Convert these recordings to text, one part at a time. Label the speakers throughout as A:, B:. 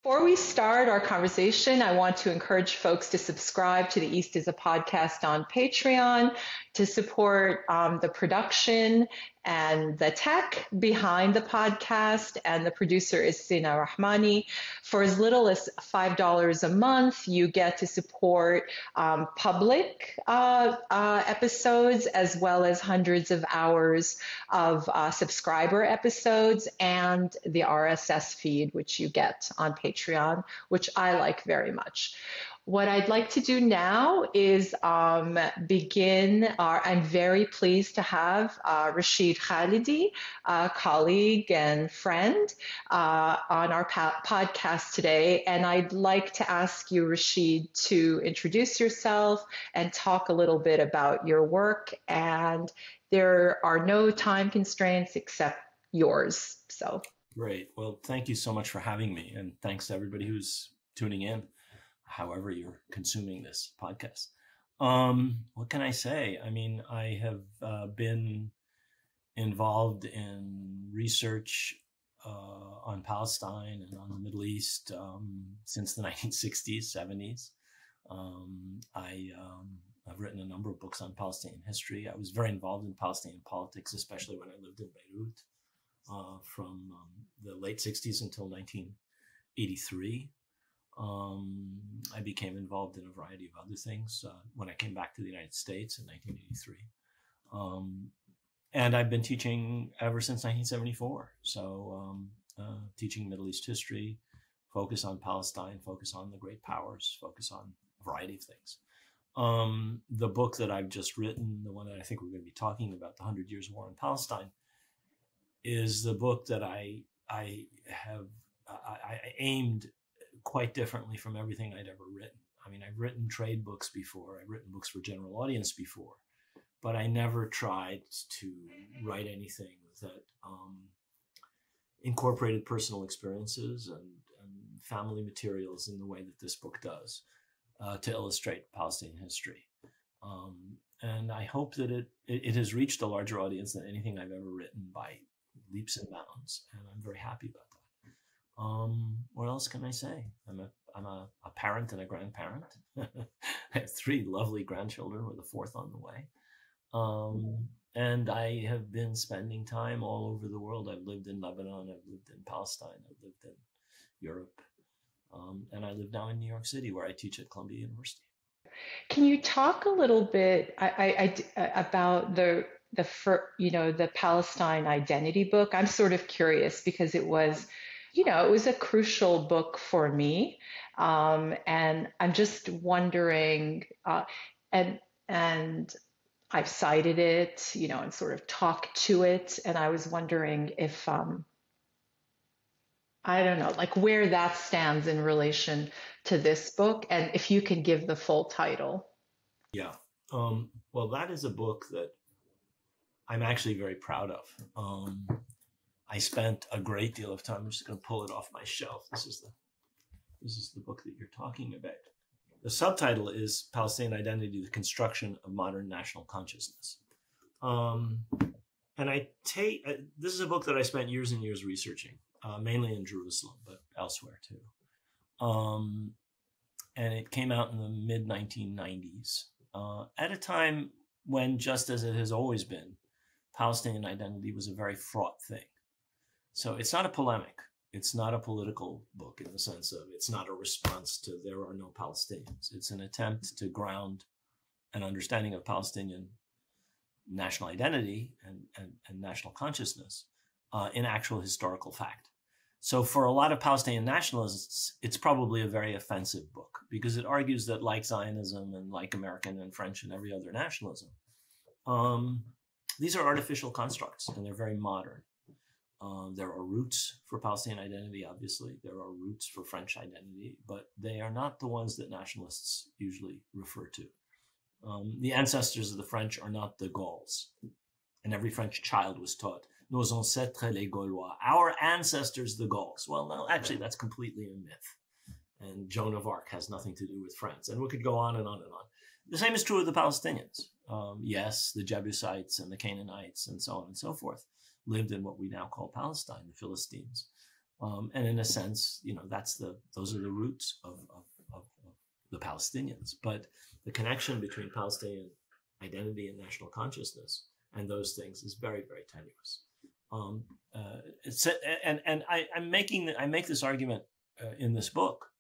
A: Before we start our conversation, I want to encourage folks to subscribe to the East is a Podcast on Patreon to support the production and the tech behind the podcast. And the producer is Sina Rahmani. For as little as $5 a month, you get to support public episodes as well as hundreds of hours of subscriber episodes and the RSS feed, which you get on Patreon, which I like very much. What I'd like to do now is begin. I'm very pleased to have Rashid Khalidi, a colleague and friend, on our podcast today. And I'd like to ask you, Rashid, to introduce yourself and talk a little bit about your work. And there are no time constraints except yours. So
B: great. Well, thank you so much for having me. And thanks to everybody who's tuning in, however you're consuming this podcast. What can I say? I mean, I have been involved in research on Palestine and on the Middle East since the 1960s, 70s. I've written a number of books on Palestinian history. I was very involved in Palestinian politics, especially when I lived in Beirut from the late 60s until 1983. I became involved in a variety of other things when I came back to the United States in 1983. And I've been teaching ever since 1974. So teaching Middle East history, focus on Palestine, focus on the great powers, focus on a variety of things. The book that I've just written, the one that I think we're going to be talking about, The 100 Years' War in Palestine, is the book that I aimed quite differently from everything I'd ever written. I mean, I've written trade books before. I've written books for general audience before, but I never tried to write anything that incorporated personal experiences and family materials in the way that this book does to illustrate Palestinian history. And I hope that it has reached a larger audience than anything I've ever written by leaps and bounds, and I'm very happy about that. What else can I say? I'm a parent and a grandparent. I have 3 lovely grandchildren with a 4th on the way. And I have been spending time all over the world. I've lived in Lebanon, I've lived in Palestine, I've lived in Europe, and I live now in New York City, where I teach at Columbia University.
A: can you talk a little bit about the Palestine identity book? I'm sort of curious because it was a crucial book for me. And I'm just wondering, and I've cited it, and sort of talked to it. And I was wondering if, I don't know, like where that stands in relation to this book, and if you can give the full title.
B: Yeah. Well, that is a book that I'm actually very proud of. I spent a great deal of time. I'm just going to pull it off my shelf. This is the book that you're talking about. The subtitle is Palestinian Identity: The Construction of Modern National Consciousness. And this is a book that I spent years and years researching, mainly in Jerusalem, but elsewhere too. And it came out in the mid-1990s, at a time when, just as it has always been, Palestinian identity was a very fraught thing. So it's not a polemic. It's not a political book in the sense of it's not a response to there are no Palestinians. It's an attempt to ground an understanding of Palestinian national identity and national consciousness in actual historical fact. So for a lot of Palestinian nationalists, it's probably a very offensive book because it argues that, like Zionism and like American and French and every other nationalism, these are artificial constructs and they're very modern. There are roots for Palestinian identity, obviously. There are roots for French identity, but they are not the ones that nationalists usually refer to. The ancestors of the French are not the Gauls. And every French child was taught, nos ancêtres les Gaulois, our ancestors, the Gauls. Well, no, actually, that's completely a myth. And Joan of Arc has nothing to do with France. And we could go on and on and on. The same is true of the Palestinians. Yes, the Jebusites and the Canaanites and so on and so forth lived in what we now call Palestine, the Philistines. And in a sense, those are the roots of the Palestinians. But the connection between Palestinian identity and national consciousness and those things is very, very tenuous. I make this argument in this book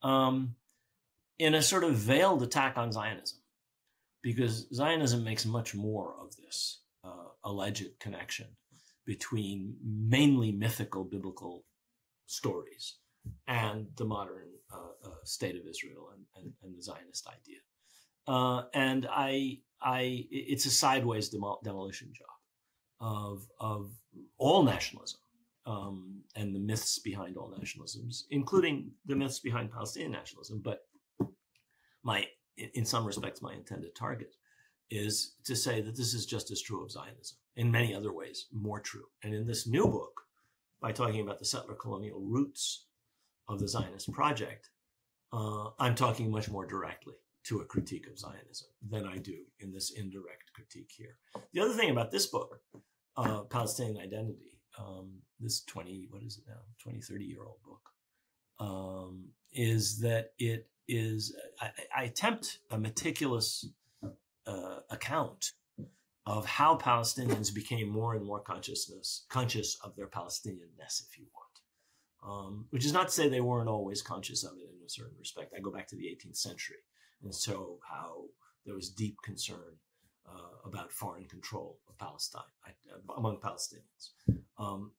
B: in a sort of veiled attack on Zionism, because Zionism makes much more of this alleged connection between mainly mythical biblical stories and the modern state of Israel and the Zionist idea. And it's a sideways demolition job of all nationalism and the myths behind all nationalisms, including the myths behind Palestinian nationalism. But in some respects, my intended target is to say that this is just as true of Zionism, in many other ways, more true. And in this new book, by talking about the settler colonial roots of the Zionist project, I'm talking much more directly to a critique of Zionism than I do in this indirect critique here. The other thing about this book, Palestinian Identity, this 30-year-old book, is that it is, I attempt a meticulous account of how Palestinians became more and more conscious of their Palestinianness, if you want, which is not to say they weren't always conscious of it in a certain respect. I go back to the 18th century, and so how there was deep concern about foreign control of Palestine among Palestinians.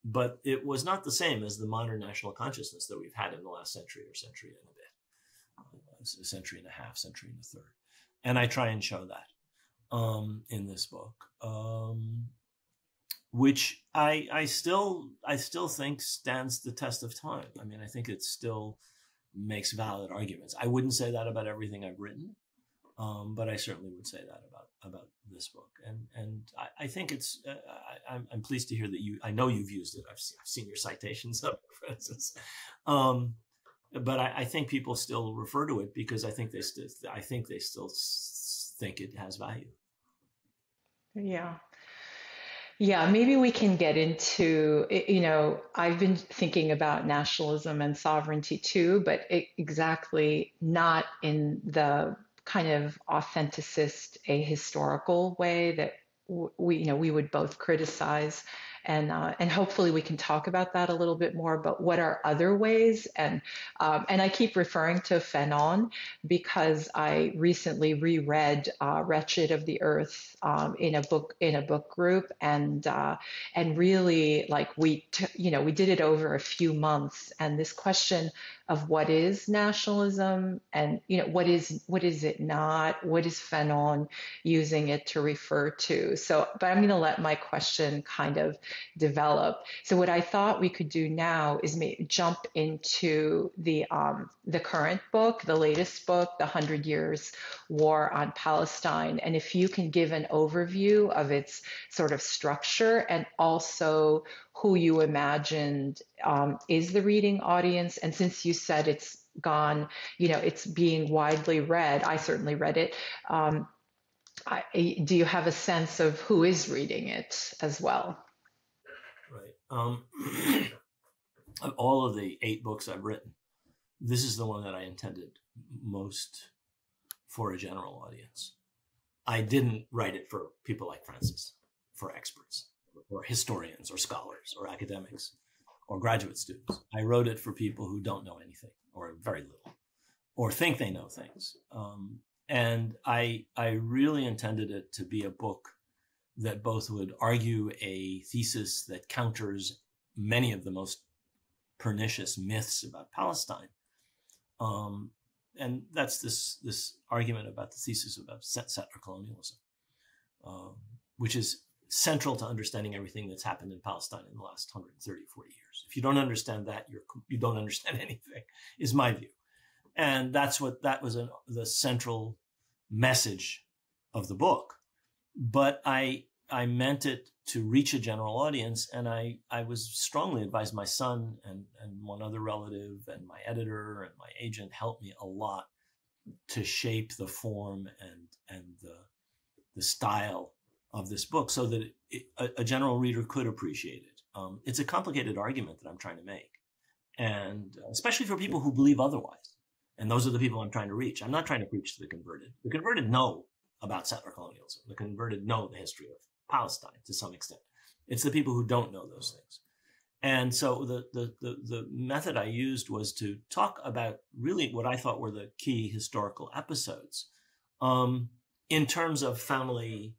B: But it was not the same as the modern national consciousness that we've had in the last century or century and a bit, a century and a half, century and a third. And I try and show that in this book, which I still think stands the test of time. I mean, I think it still makes valid arguments. I wouldn't say that about everything I've written, but I certainly would say that about this book. And I think it's. I'm pleased to hear that I know you've used it. I've seen your citations of it, Frances. But I think people still refer to it because I think they still think it has value.
A: Yeah. Yeah, maybe we can get into, I've been thinking about nationalism and sovereignty too, but exactly not in the kind of authenticist, ahistorical way that we would both criticize. And hopefully we can talk about that a little bit more. But what are other ways? And I keep referring to Fanon because I recently reread "Wretched of the Earth" in a book group, and really we did it over a few months. And this question of what is nationalism, and what is it not? What is Fanon using it to refer to? So, but I'm going to let my question kind of develop. So what I thought we could do now is jump into the current book, the latest book, The 100 Years War on Palestine. And if you can give an overview of its sort of structure and also who you imagined is the reading audience. And since you said it's gone, it's being widely read, I certainly read it. Do you have a sense of who is reading it as well?
B: Right. Of all of the 8 books I've written, this is the one that I intended most for a general audience. I didn't write it for people like Frances, for experts, or historians, or scholars, or academics, or graduate students. I wrote it for people who don't know anything, or very little, or think they know things. And I really intended it to be a book that both would argue a thesis that counters many of the most pernicious myths about Palestine. And that's this argument about the thesis about settler colonialism, which is central to understanding everything that's happened in Palestine in the last 130, 40 years. If you don't understand that, you don't understand anything, is my view. And that was the central message of the book. But I meant it to reach a general audience, and I was strongly advised. My son and one other relative and my editor and my agent helped me a lot to shape the form and the style of this book so that a general reader could appreciate it. It's a complicated argument that I'm trying to make. and especially for people who believe otherwise. And those are the people I'm trying to reach. I'm not trying to preach to the converted. The converted know about settler colonialism. The converted know the history of Palestine to some extent. It's the people who don't know those things. And so the method I used was to talk about really what I thought were the key historical episodes in terms of family,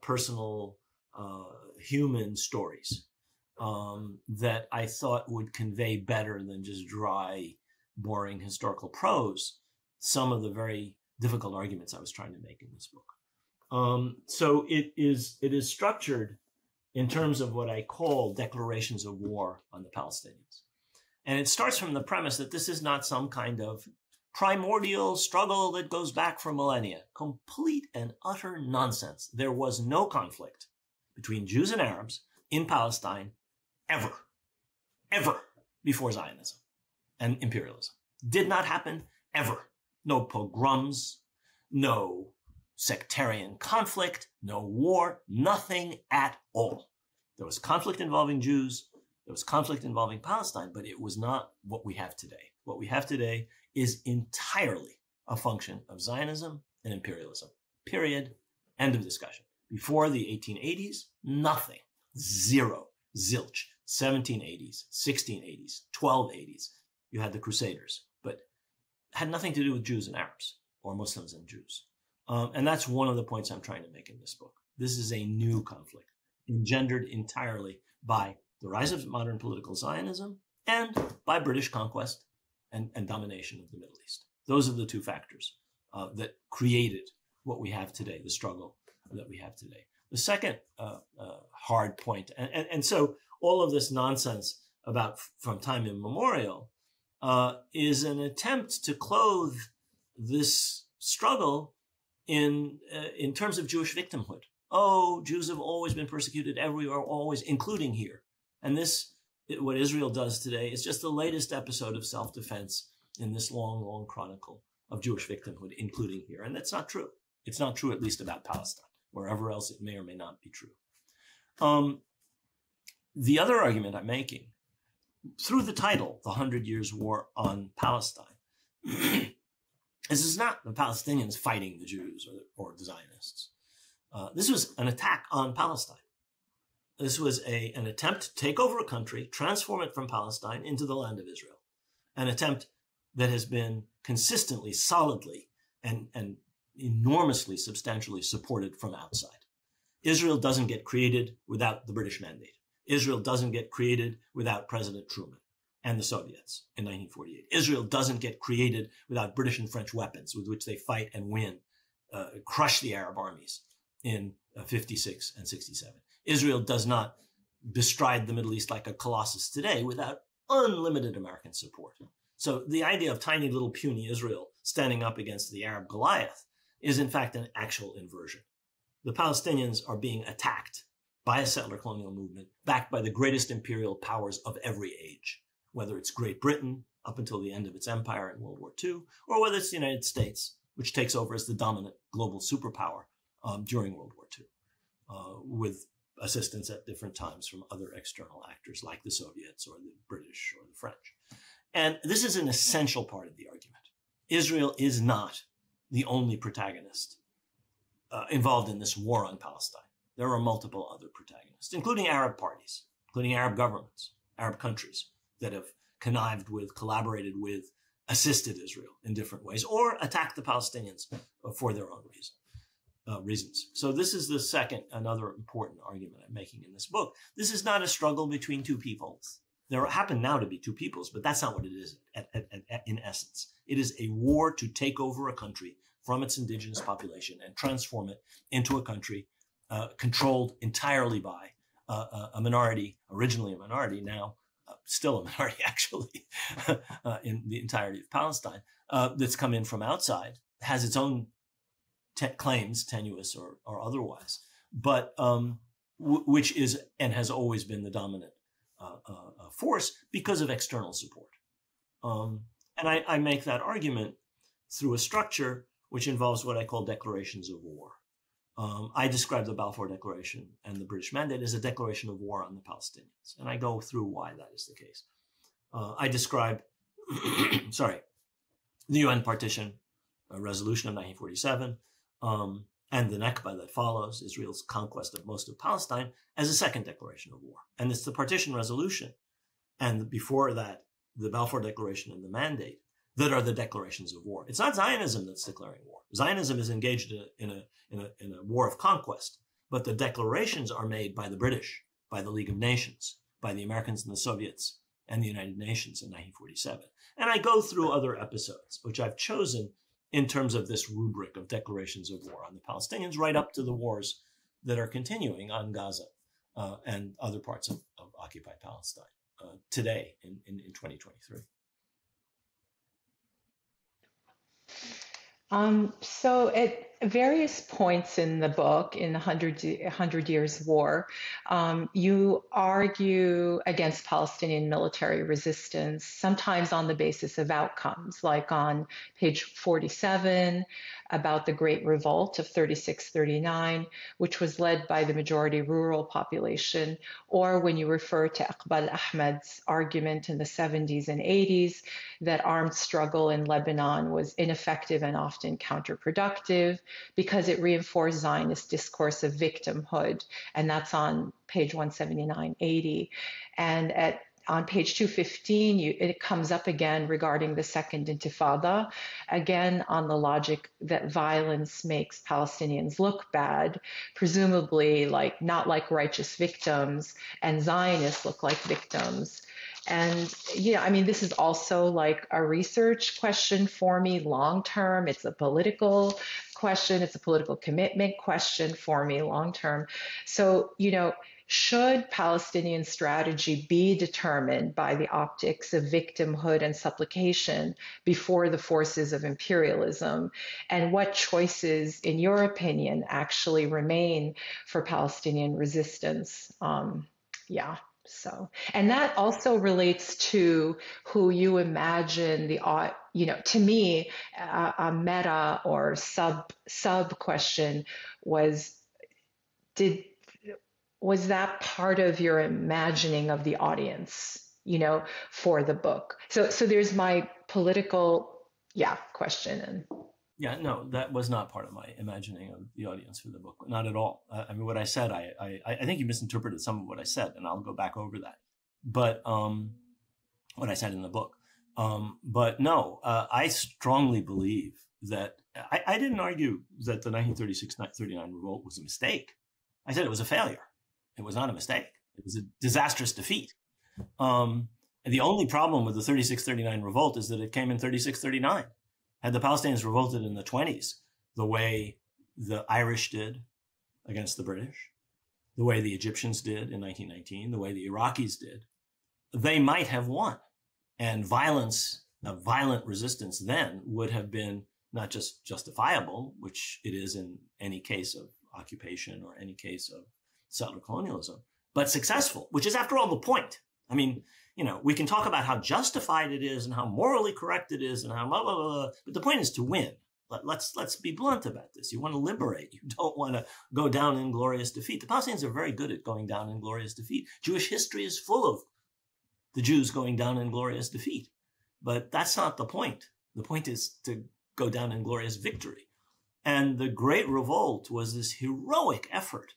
B: personal, human stories that I thought would convey better than just dry, boring historical prose some of the very difficult arguments I was trying to make in this book. So it is structured in terms of what I call declarations of war on the Palestinians. And it starts from the premise that this is not some kind of primordial struggle that goes back for millennia. Complete and utter nonsense. There was no conflict between Jews and Arabs in Palestine ever before Zionism and imperialism. Did not happen ever. No pogroms, no sectarian conflict, no war, nothing at all. There was conflict involving Jews, there was conflict involving Palestine, but it was not what we have today. What we have today is entirely a function of Zionism and imperialism. Period. End of discussion. Before the 1880s, nothing. Zero. Zilch. 1780s, 1680s, 1280s. You had the Crusaders, but had nothing to do with Jews and Arabs or Muslims and Jews. And that's one of the points I'm trying to make in this book. This is a new conflict engendered entirely by the rise of modern political Zionism and by British conquest and domination of the Middle East. Those are the two factors that created what we have today, the struggle that we have today. The second hard point, and so all of this nonsense about from time immemorial is an attempt to clothe this struggle in terms of Jewish victimhood. Oh, Jews have always been persecuted everywhere, always, including here. And this, what Israel does today, is just the latest episode of self-defense in this long, long chronicle of Jewish victimhood, including here. And that's not true. It's not true, at least about Palestine. Wherever else it may or may not be true. The other argument I'm making, through the title, The 100 Years' War on Palestine, this is not the Palestinians fighting the Jews or the Zionists. This was an attack on Palestine. This was an attempt to take over a country, transform it from Palestine into the land of Israel, an attempt that has been consistently, solidly, and enormously, substantially supported from outside. Israel doesn't get created without the British mandate. Israel doesn't get created without President Truman and the Soviets in 1948. Israel doesn't get created without British and French weapons with which they fight and win, crush the Arab armies in 56 and 67. Israel does not bestride the Middle East like a colossus today without unlimited American support. So the idea of tiny little puny Israel standing up against the Arab Goliath is in fact an actual inversion. The Palestinians are being attacked by a settler colonial movement backed by the greatest imperial powers of every age, whether it's Great Britain up until the end of its empire in World War II, or whether it's the United States, which takes over as the dominant global superpower during World War II, with assistance at different times from other external actors like the Soviets or the British or the French. And this is an essential part of the argument. Israel is not the only protagonist involved in this war on Palestine. There are multiple other protagonists, including Arab parties, including Arab governments, Arab countries that have connived with, collaborated with, assisted Israel in different ways, or attacked the Palestinians for their own reasons. So this is the second, another important argument I'm making in this book. This is not a struggle between two peoples. There happen now to be two peoples, but that's not what it is in essence. It is a war to take over a country from its indigenous population and transform it into a country controlled entirely by a minority, originally a minority, now still a minority actually, in the entirety of Palestine, that's come in from outside, has its own claims, tenuous or otherwise, but which is and has always been the dominant force because of external support. And I make that argument through a structure which involves what I call declarations of war. I describe the Balfour Declaration and the British Mandate as a declaration of war on the Palestinians, and I go through why that is the case. I describe, sorry, the UN partition resolution of 1947 and the Nakba that follows, Israel's conquest of most of Palestine, as a second declaration of war. And it's the partition resolution and before that, the Balfour Declaration and the Mandate that are the declarations of war. It's not Zionism that's declaring war. Zionism is engaged in a war of conquest, but the declarations are made by the British, by the League of Nations, by the Americans and the Soviets, and the United Nations in 1947. And I go through other episodes, which I've chosen in terms of this rubric of declarations of war on the Palestinians, right up to the wars that are continuing on Gaza and other parts of occupied Palestine today in 2023.
A: So at various points in the book, in 100 Years War, you argue against Palestinian military resistance, sometimes on the basis of outcomes, like on page 47, about the Great Revolt of 36-39, which was led by the majority rural population, or when you refer to Iqbal Ahmed's argument in the 70s and 80s that armed struggle in Lebanon was ineffective and often counterproductive because it reinforced Zionist discourse of victimhood. And that's on page 179-80. And on page 215, it comes up again regarding the Second Intifada, again on the logic that violence makes Palestinians look bad, presumably not like righteous victims, and Zionists look like victims. And, this is also like a research question for me long term. It's a political question. It's a political commitment question for me long term. So, should Palestinian strategy be determined by the optics of victimhood and supplication before the forces of imperialism? And what choices, in your opinion, actually remain for Palestinian resistance? And that also relates to who you imagine to me, a meta or sub question was that part of your imagining of the audience, for the book? So there's my political, question.
B: Yeah, no, that was not part of my imagining of the audience for the book. Not at all. What I said, I think you misinterpreted some of what I said, and I'll go back over that. But what I said in the book. But no, I strongly believe that I didn't argue that the 1936-39 revolt was a mistake. I said it was a failure. It was not a mistake. It was a disastrous defeat. The only problem with the 36-39 revolt is that it came in 36-39. Had the Palestinians revolted in the 20s, the way the Irish did against the British, the way the Egyptians did in 1919, the way the Iraqis did, they might have won. And violence, a violent resistance then would have been not just justifiable, which it is in any case of occupation or any case of settler colonialism, but successful, which is, after all, the point. We can talk about how justified it is and how morally correct it is and how blah, blah, blah, but the point is to win. Let's be blunt about this. You want to liberate. You don't want to go down in glorious defeat. The Palestinians are very good at going down in glorious defeat. Jewish history is full of the Jews going down in glorious defeat. But that's not the point. The point is to go down in glorious victory. And the Great Revolt was this heroic effort.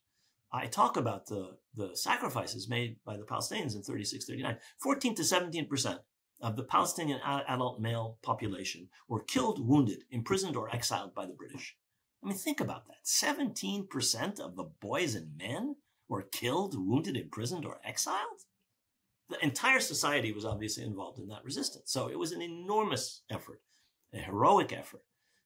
B: I talk about the sacrifices made by the Palestinians in 36-39. 14 to 17% of the Palestinian adult male population were killed, wounded, imprisoned, or exiled by the British. Think about that. 17% of the boys and men were killed, wounded, imprisoned, or exiled? The entire society was obviously involved in that resistance. So it was an enormous effort, a heroic effort.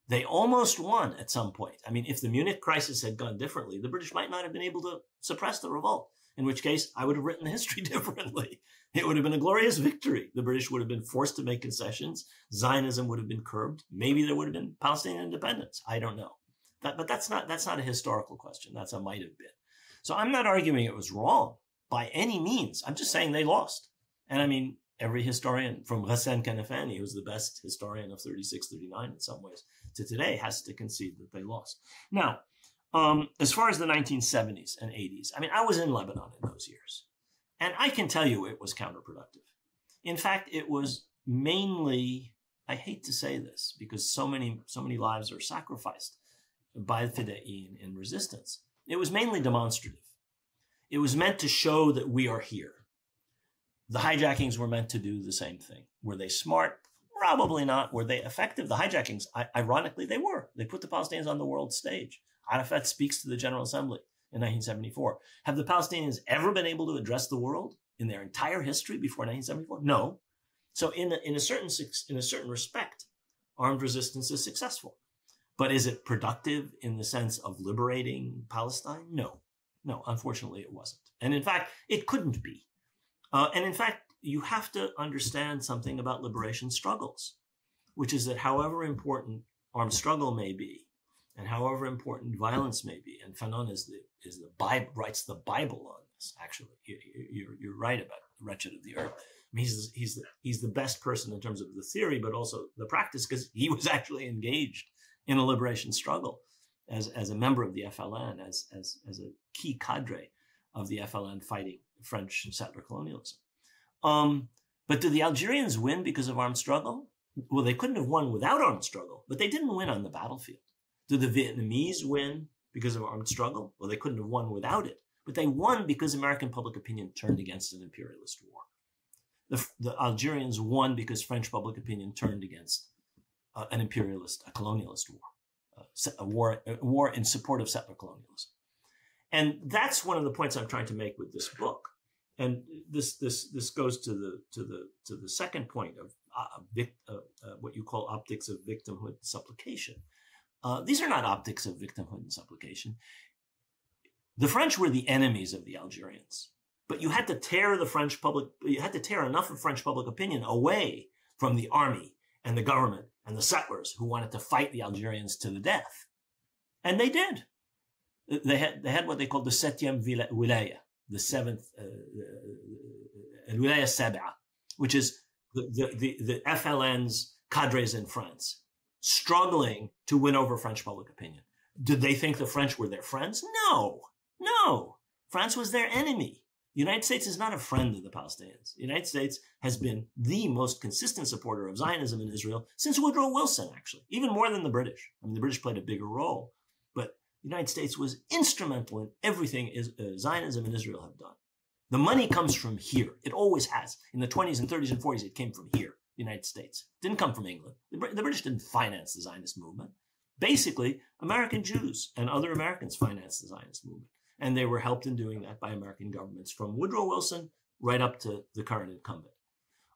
B: They almost won at some point. If the Munich crisis had gone differently, the British might not have been able to suppress the revolt, in which case I would have written the history differently. It would have been a glorious victory. The British would have been forced to make concessions. Zionism would have been curbed. Maybe there would have been Palestinian independence. I don't know. But that's not a historical question. That's a might have been. So I'm not arguing it was wrong by any means. I'm just saying they lost. And every historian, from Ghassan Kanafani, who's the best historian of 36-39 in some ways, to today, has to concede that they lost. Now, as far as the 1970s and 80s, I was in Lebanon in those years. And I can tell you it was counterproductive. In fact, it was mainly, I hate to say this because so many lives are sacrificed by the Fidei in resistance. It was mainly demonstrative. It was meant to show that we are here. The hijackings were meant to do the same thing. Were they smart? Probably not. Were they effective? The hijackings, ironically, they were. They put the Palestinians on the world stage. Arafat speaks to the General Assembly in 1974. Have the Palestinians ever been able to address the world in their entire history before 1974? No. So in a certain respect, armed resistance is successful. But is it productive in the sense of liberating Palestine? No. No, unfortunately, it wasn't. And in fact, it couldn't be. And in fact, you have to understand something about liberation struggles, which is that however important armed struggle may be, and however important violence may be, and Fanon writes the Bible on this. Actually, you're right about Wretched of the Earth. I mean, he's the best person in terms of the theory, but also the practice, because he was actually engaged in a liberation struggle as a member of the FLN, as a key cadre of the FLN fighting French settler colonialism. But did the Algerians win because of armed struggle? Well, they couldn't have won without armed struggle, but they didn't win on the battlefield. Did the Vietnamese win because of armed struggle? Well, they couldn't have won without it, but they won because American public opinion turned against an imperialist war. The Algerians won because French public opinion turned against a colonialist war, a war in support of settler colonialism. And that's one of the points I'm trying to make with this book. And this goes to the second point of what you call optics of victimhood and supplication. These are not optics of victimhood and supplication. The French were the enemies of the Algerians, but you had to tear enough of French public opinion away from the army and the government and the settlers who wanted to fight the Algerians to the death, and they did. They had what they called the Septième Wilaya, the seventh Wilaya Sab'a, which is the FLN's cadres in France, struggling to win over French public opinion. Did they think the French were their friends? No. France was their enemy. The United States is not a friend of the Palestinians. The United States has been the most consistent supporter of Zionism in Israel since Woodrow Wilson, actually, even more than the British. I mean, the British played a bigger role, but the United States was instrumental in everything Zionism and Israel have done. The money comes from here. It always has. In the 20s and 30s and 40s, it came from here, the United States. It didn't come from England. The British didn't finance the Zionist movement. Basically, American Jews and other Americans financed the Zionist movement. And they were helped in doing that by American governments from Woodrow Wilson right up to the current incumbent.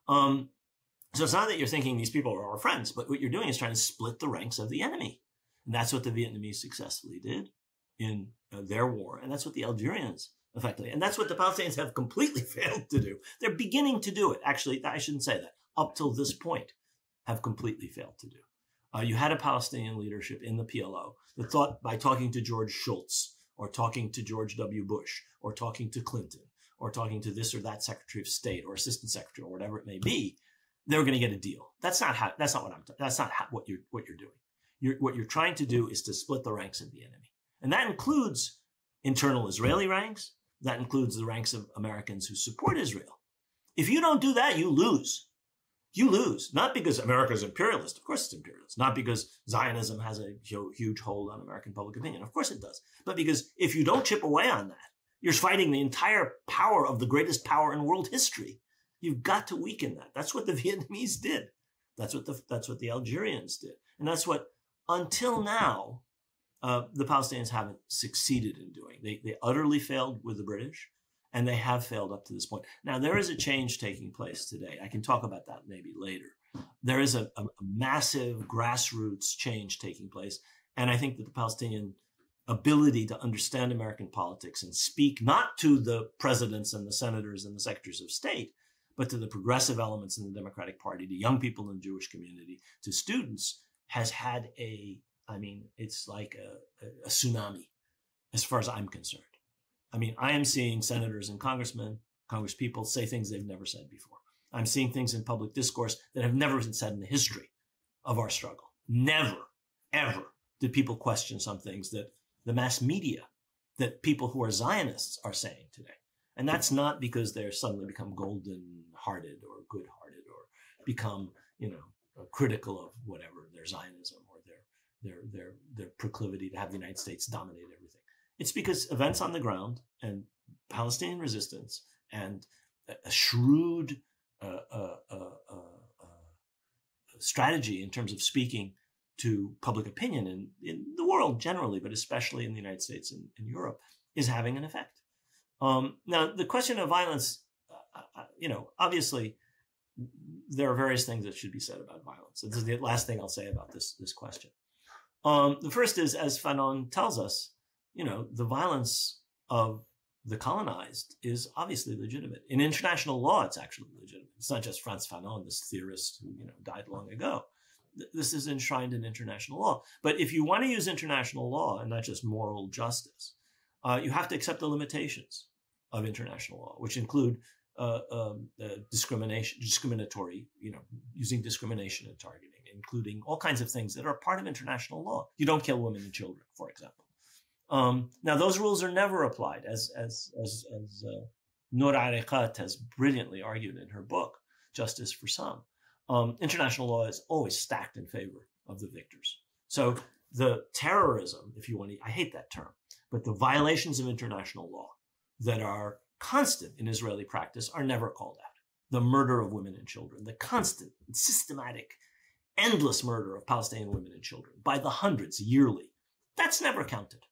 B: So it's not that you're thinking these people are our friends, but what you're doing is trying to split the ranks of the enemy. And that's what the Vietnamese successfully did in their war. And that's what the Algerians effectively, and that's what the Palestinians have completely failed to do. They're beginning to do it. Actually, I shouldn't say that. Up till this point, have completely failed to do. You had a Palestinian leadership in the PLO that thought by talking to George Shultz or talking to George W. Bush or talking to Clinton or talking to this or that Secretary of State or Assistant Secretary or whatever it may be, they were going to get a deal. That's not what you're doing. What you're trying to do is to split the ranks of the enemy. And that includes internal Israeli ranks. That includes the ranks of Americans who support Israel. If you don't do that, you lose. You lose. Not because America is imperialist. Of course it's imperialist. Not because Zionism has a huge hold on American public opinion. Of course it does. But because if you don't chip away on that, you're fighting the entire power of the greatest power in world history. You've got to weaken that. That's what the Vietnamese did. That's what the Algerians did. And that's what, until now, the Palestinians haven't succeeded in doing. They utterly failed with the British, and they have failed up to this point. Now, there is a change taking place today. I can talk about that maybe later. There is a massive grassroots change taking place, and I think that the Palestinian ability to understand American politics and speak not to the presidents and the senators and the secretaries of state, but to the progressive elements in the Democratic Party, to young people in the Jewish community, to students, has had it's like a tsunami as far as I'm concerned. I mean, I am seeing senators and congressmen, congresspeople say things they've never said before. I'm seeing things in public discourse that have never been said in the history of our struggle. Never, ever did people question some things that the mass media, that people who are Zionists are saying today. And that's not because they're suddenly become golden-hearted or good-hearted. become, critical of whatever, their Zionism or their proclivity to have the United States dominate everything. It's because events on the ground and Palestinian resistance and a shrewd strategy in terms of speaking to public opinion in the world generally, but especially in the United States and Europe, is having an effect. Now, the question of violence, obviously, there are various things that should be said about violence. This is the last thing I'll say about this question. The first is, as Fanon tells us, the violence of the colonized is obviously legitimate. In international law, it's actually legitimate. It's not just Frantz Fanon, this theorist who died long ago. This is enshrined in international law. But if you want to use international law and not just moral justice, you have to accept the limitations of international law, which include discriminatory, using discrimination and targeting, including all kinds of things that are part of international law. You don't kill women and children, for example. Now, those rules are never applied, as Noor Ariqat has brilliantly argued in her book, Justice for Some. International law is always stacked in favor of the victors. So the terrorism, if you want to, I hate that term, but the violations of international law that are constant in Israeli practice are never called out. The murder of women and children, the constant, systematic, endless murder of Palestinian women and children by the hundreds yearly, that's never counted.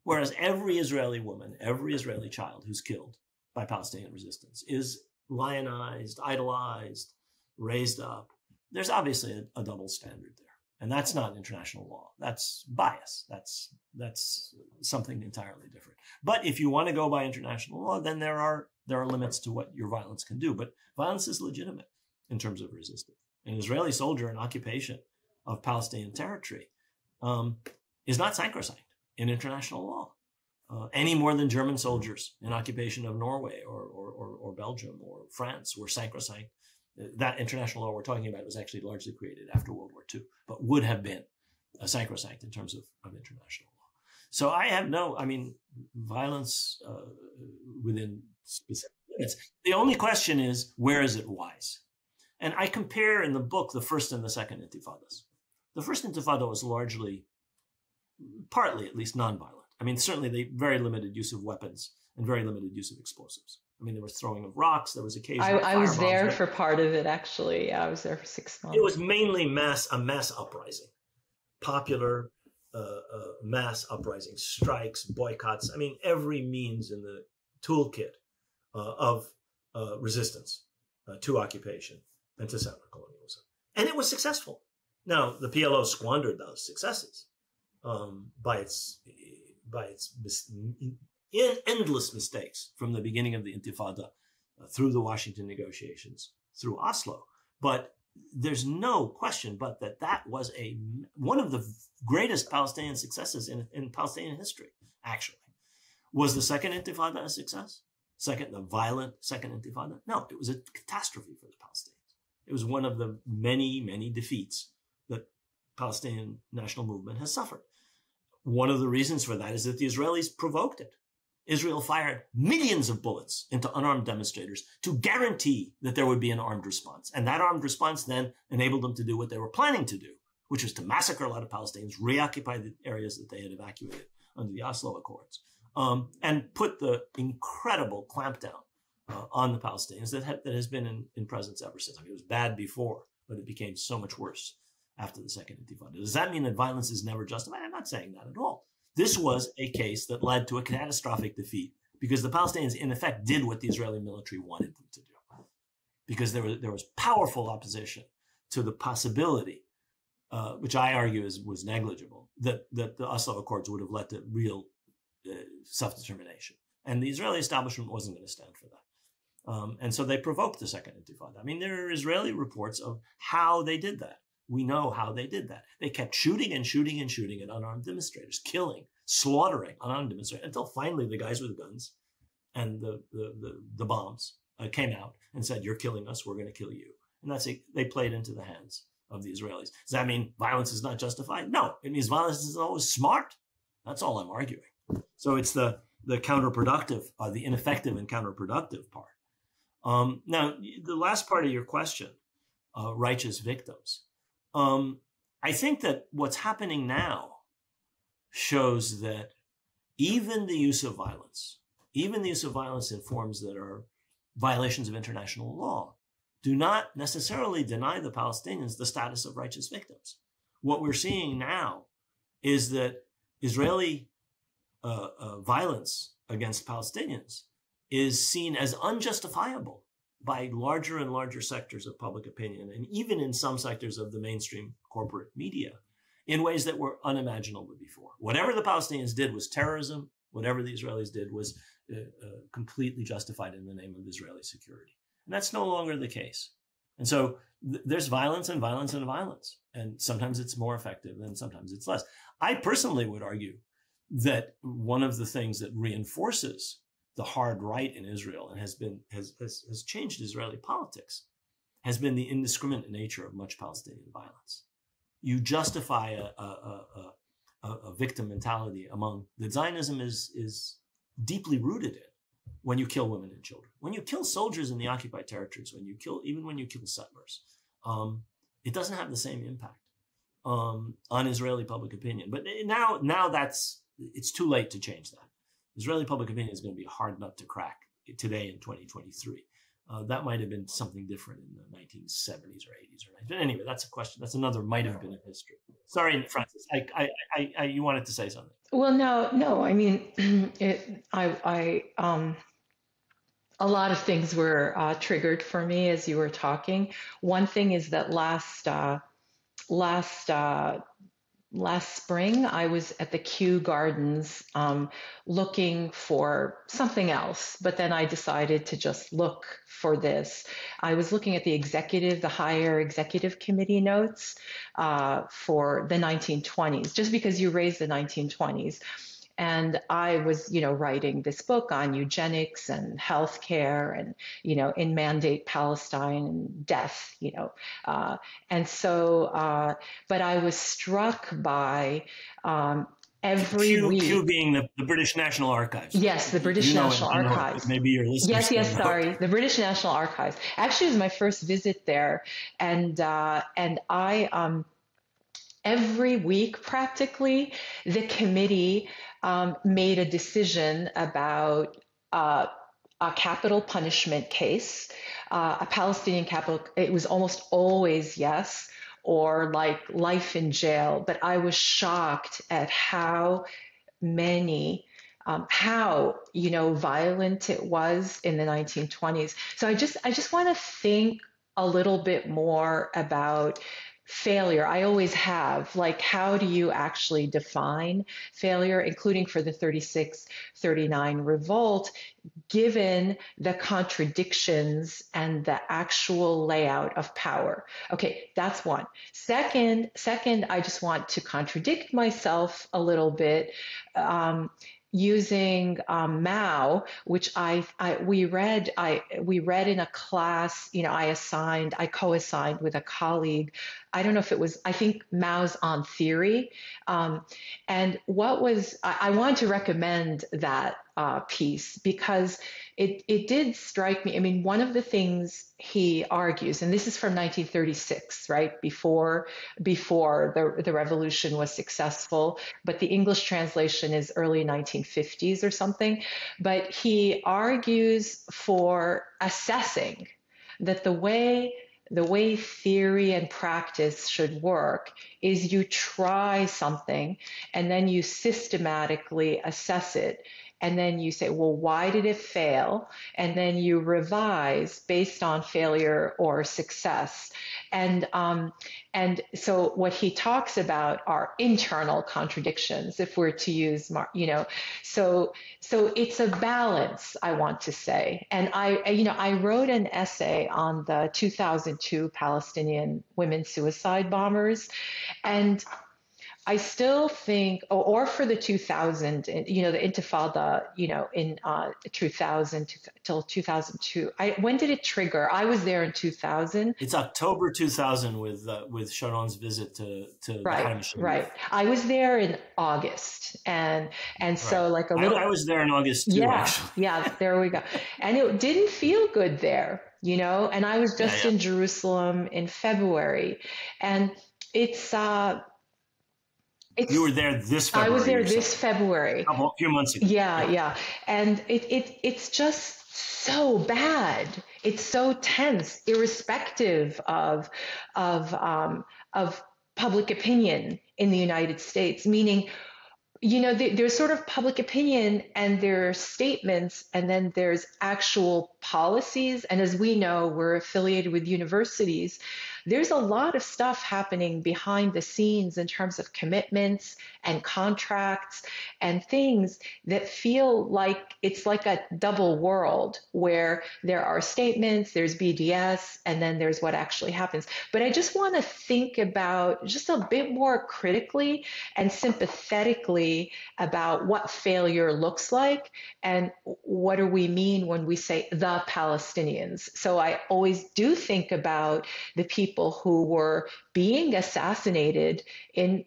B: Whereas every Israeli woman, every Israeli child who's killed by Palestinian resistance is lionized, idolized, raised up. There's obviously a double standard there. And that's not international law. That's bias. That's something entirely different. But if you want to go by international law, then there are limits to what your violence can do. But violence is legitimate in terms of resistance. An Israeli soldier in occupation of Palestinian territory is not sacrosanct in international law, any more than German soldiers in occupation of Norway or Belgium or France were sacrosanct. That international law we're talking about was actually largely created after World War II, but would have been sacrosanct in terms of international law. So violence within specific limits. The only question is, where is it wise? And I compare in the book the first and the second intifadas. The first intifada was largely, partly at least, nonviolent. Certainly the very limited use of weapons and very limited use of explosives. There was throwing of rocks. There was occasional
A: I was there for part of it, actually. Yeah, I was there for 6 months.
B: It was mainly a mass uprising, popular mass uprising, strikes, boycotts. Every means in the toolkit of resistance to occupation and to settler colonialism. And it was successful. Now, the PLO squandered those successes by its endless mistakes from the beginning of the Intifada through the Washington negotiations, through Oslo. But there's no question but that was one of the greatest Palestinian successes in Palestinian history, actually. Was the second Intifada a success? The violent second Intifada? No, it was a catastrophe for the Palestinians. It was one of the many, many defeats that Palestinian national movement has suffered. One of the reasons for that is that the Israelis provoked it. Israel fired millions of bullets into unarmed demonstrators to guarantee that there would be an armed response. And that armed response then enabled them to do what they were planning to do, which was to massacre a lot of Palestinians, reoccupy the areas that they had evacuated under the Oslo Accords, and put the incredible clampdown on the Palestinians that has been in presence ever since. It was bad before, but it became so much worse after the second Intifada. Does that mean that violence is never justified? I'm not saying that at all. This was a case that led to a catastrophic defeat because the Palestinians, in effect, did what the Israeli military wanted them to do. Because there was powerful opposition to the possibility, which I argue was negligible, that the Oslo Accords would have led to real self-determination. And the Israeli establishment wasn't going to stand for that. And so they provoked the second Intifada. There are Israeli reports of how they did that. We know how they did that. They kept shooting and shooting and shooting at unarmed demonstrators, killing, slaughtering unarmed demonstrators, until finally the guys with guns and the bombs came out and said, "You're killing us, we're going to kill you." And that's it. They played into the hands of the Israelis. Does that mean violence is not justified? No, it means violence is always smart. That's all I'm arguing. So it's the counterproductive, the ineffective and counterproductive part. Now, the last part of your question righteous victims. I think that what's happening now shows that even the use of violence in forms that are violations of international law, do not necessarily deny the Palestinians the status of righteous victims. What we're seeing now is that Israeli violence against Palestinians is seen as unjustifiable by larger and larger sectors of public opinion, and even in some sectors of the mainstream corporate media, in ways that were unimaginable before. Whatever the Palestinians did was terrorism. Whatever the Israelis did was completely justified in the name of Israeli security. And that's no longer the case. And so there's violence and violence and violence. And sometimes it's more effective and sometimes it's less. I personally would argue that one of the things that reinforces the hard right in Israel and has changed Israeli politics has been the indiscriminate nature of much Palestinian violence. You justify a victim mentality among that Zionism is deeply rooted in when you kill women and children, when you kill soldiers in the occupied territories, when you kill settlers, it doesn't have the same impact on Israeli public opinion. But now it's too late to change that. Israeli public opinion is going to be a hard nut to crack today in 2023. That might have been something different in the 1970s or 80s or 90s. But anyway, that's a question. That's another might have been in history. Sorry, Frances. You wanted to say something.
A: Well, no. I mean, a lot of things were triggered for me as you were talking. One thing is that last spring, I was at the Kew Gardens looking for something else, but then I decided to just look for this. I was looking at the higher executive committee notes for the 1920s, just because you raised the 1920s. And I was, writing this book on eugenics and healthcare and, in Mandate Palestine and death, and so, but I was struck by every week.
B: Kew being the British National Archives.
A: Yes, the British National Archives.
B: Maybe your listeners.
A: Yes, sorry, the British National Archives. Actually, it was my first visit there, and I every week practically the committee made a decision about a capital punishment case, a Palestinian capital. It was almost always yes, or like life in jail. But I was shocked at how many, violent it was in the 1920s. So I just want to think a little bit more about failure. I always have, like, how do you actually define failure, including for the 36-39 revolt, given the contradictions and the actual layout of power? Okay, that's one. Second, I just want to contradict myself a little bit. Using Mao, which we read in a class. I co-assigned with a colleague. I don't know if it was. I think Mao's On Theory, and I wanted to recommend that piece because it did strike me. I mean, one of the things he argues, and this is from 1936, right before the revolution was successful, but the English translation is early 1950s or something. But he argues for assessing that the way theory and practice should work is you try something and then you systematically assess it. And then you say, well, why did it fail? And then you revise based on failure or success. And so what he talks about are internal contradictions, if we're to use, so it's a balance, I want to say. And I wrote an essay on the 2002 Palestinian women suicide bombers. And I still think, or for the 2000, the Intifada, in 2000 till 2002. When did it trigger? I was there in 2000.
B: It's October 2000 with Sharon's visit to
A: right. I was there in August, and so like a little.
B: I was there in August too.
A: Yeah,
B: actually.
A: yeah. There we go. And it didn't feel good there. you know, and I was
B: Yeah,
A: just
B: yeah.
A: in Jerusalem in February, and it's
B: You were
A: it's
B: there this
A: I was
B: February,
A: there
B: you're
A: this
B: saying,
A: February.
B: a few months ago.
A: Yeah,
B: Yeah.
A: yeah. And it's just so bad. It's so tense, irrespective of of public opinion in the United States, meaning, you know, there's sort of public opinion and there's statements, and then there's actual policies. And as we know, we're affiliated with universities. There's a lot of stuff happening behind the scenes in terms of commitments and contracts and things that feel like it's like a double world where there are statements, there's BDS, and then there's what actually happens. But I just want to think about just a bit more critically and sympathetically about what failure looks like and what do we mean when we say the Palestinians. So I always do think about the people who were being assassinated in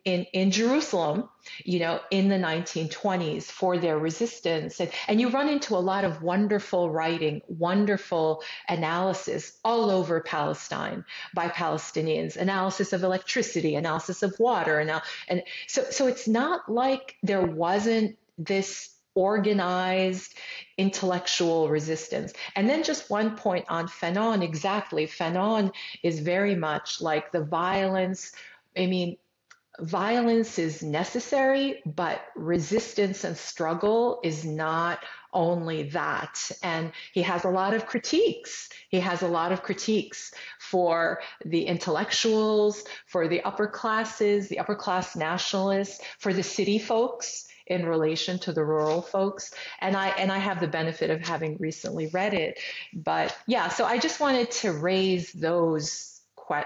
A: Jerusalem, you know, in the 1920s for their resistance. And you run into a lot of wonderful writing, wonderful analysis all over Palestine by Palestinians, analysis of electricity, analysis of water. And so it's not like there wasn't this organized intellectual resistance. And then just one point on Fanon, exactly. Fanon is very much like the violence. I mean, violence is necessary, but resistance and struggle is not only that. And he has a lot of critiques. He has a lot of critiques for the intellectuals, for the upper classes, the upper class nationalists, for the city folks in relation to the rural folks. And I have the benefit of having recently read it. But yeah, so I just wanted to raise those,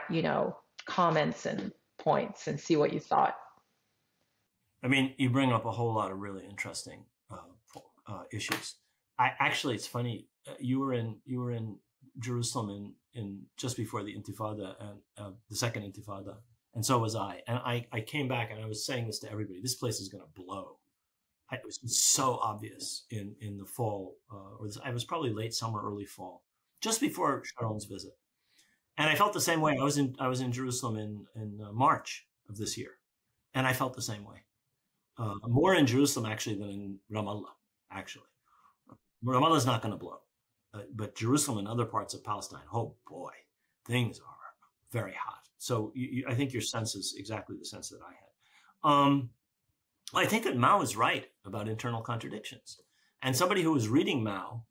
A: you know, comments and points and see what you thought.
B: I mean, you bring up a whole lot of really interesting issues. It's funny. You were in Jerusalem in just before the Intifada and the second Intifada, and so was I. And I came back and I was saying this to everybody. This place is going to blow. It was so obvious in the fall, I was probably late summer, early fall, just before Sharon's visit. And I felt the same way. I was in Jerusalem in March of this year, and I felt the same way. More in Jerusalem actually than in Ramallah. Actually, Ramallah is not going to blow, but Jerusalem and other parts of Palestine, oh boy, things are very hot. So I think your sense is exactly the sense that I had. I think that Mao is right about internal contradictions, and somebody who was reading Mao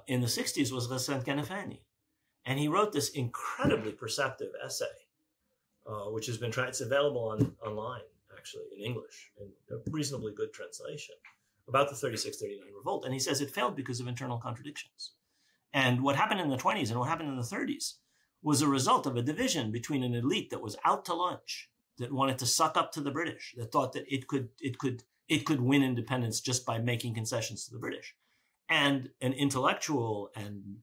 B: in the 60s was Ghassan Kanafani. And he wrote this incredibly perceptive essay, which has been it's available online, actually, in English, in a reasonably good translation, about the 36-39 revolt. And he says it failed because of internal contradictions. And what happened in the 20s and what happened in the 30s was a result of a division between an elite that was out to lunch, that wanted to suck up to the British, that thought that it could win independence just by making concessions to the British, and an intellectual and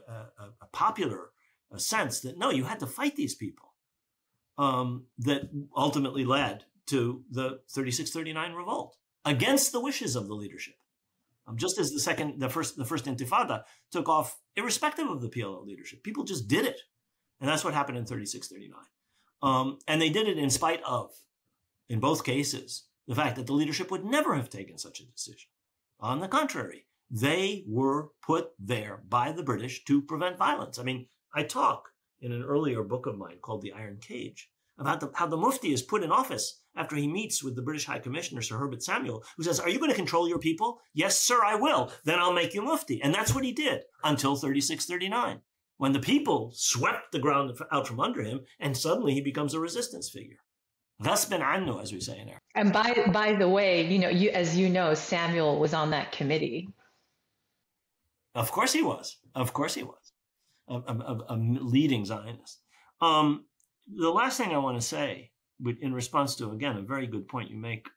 B: a popular sense that, no, you had to fight these people, that ultimately led to the 36-39 revolt against the wishes of the leadership. Just as the first Intifada took off irrespective of the PLO leadership. People just did it. And that's what happened in 36-39. And they did it in spite of, in both cases, the fact that the leadership would never have taken such a decision. On the contrary, they were put there by the British to prevent violence. I mean, I talk in an earlier book of mine called The Iron Cage about how the Mufti is put in office after he meets with the British High Commissioner, Sir Herbert Samuel, who says, "Are you going to control your people?" "Yes, sir, I will. Then I'll make you Mufti." And that's what he did until 36-39, when the people swept the ground out from under him, and suddenly he becomes a resistance figure. Ghasban annu, as we say in Arabic.
A: And by the way, you know, as you know, Samuel was on that committee.
B: Of course he was. Of course he was. A leading Zionist. The last thing I want to say, in response to, again, a very good point you make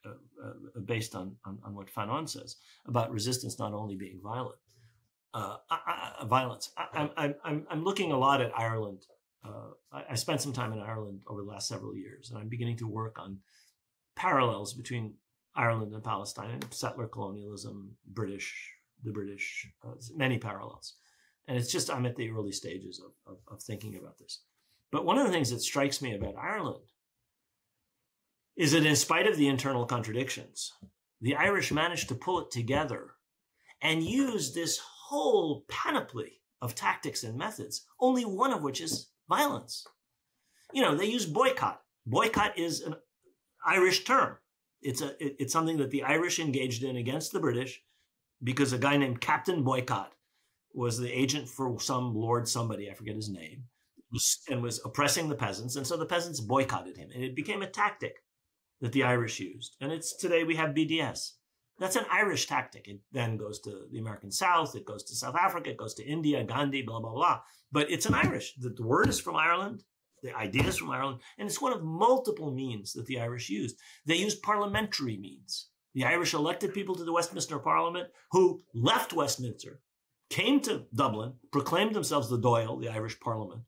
B: based on what Fanon says about resistance not only being violent, violence. I'm looking a lot at Ireland. I spent some time in Ireland over the last several years, and I'm beginning to work on parallels between Ireland and Palestine, settler colonialism, the British, many parallels. And it's just, I'm at the early stages of thinking about this. But one of the things that strikes me about Ireland is that in spite of the internal contradictions, the Irish managed to pull it together and use this whole panoply of tactics and methods, only one of which is violence. They use boycott. Boycott is an Irish term. It's something that the Irish engaged in against the British because a guy named Captain Boycott was the agent for some Lord somebody, I forget his name, and was oppressing the peasants. And so the peasants boycotted him. And it became a tactic that the Irish used. And today we have BDS. That's an Irish tactic. It then goes to the American South. It goes to South Africa. It goes to India, Gandhi, blah, blah, blah. But it's an Irish. The word is from Ireland. The idea is from Ireland. And it's one of multiple means that the Irish used. They used parliamentary means. The Irish elected people to the Westminster Parliament who left Westminster, came to Dublin, proclaimed themselves the Dáil, the Irish Parliament,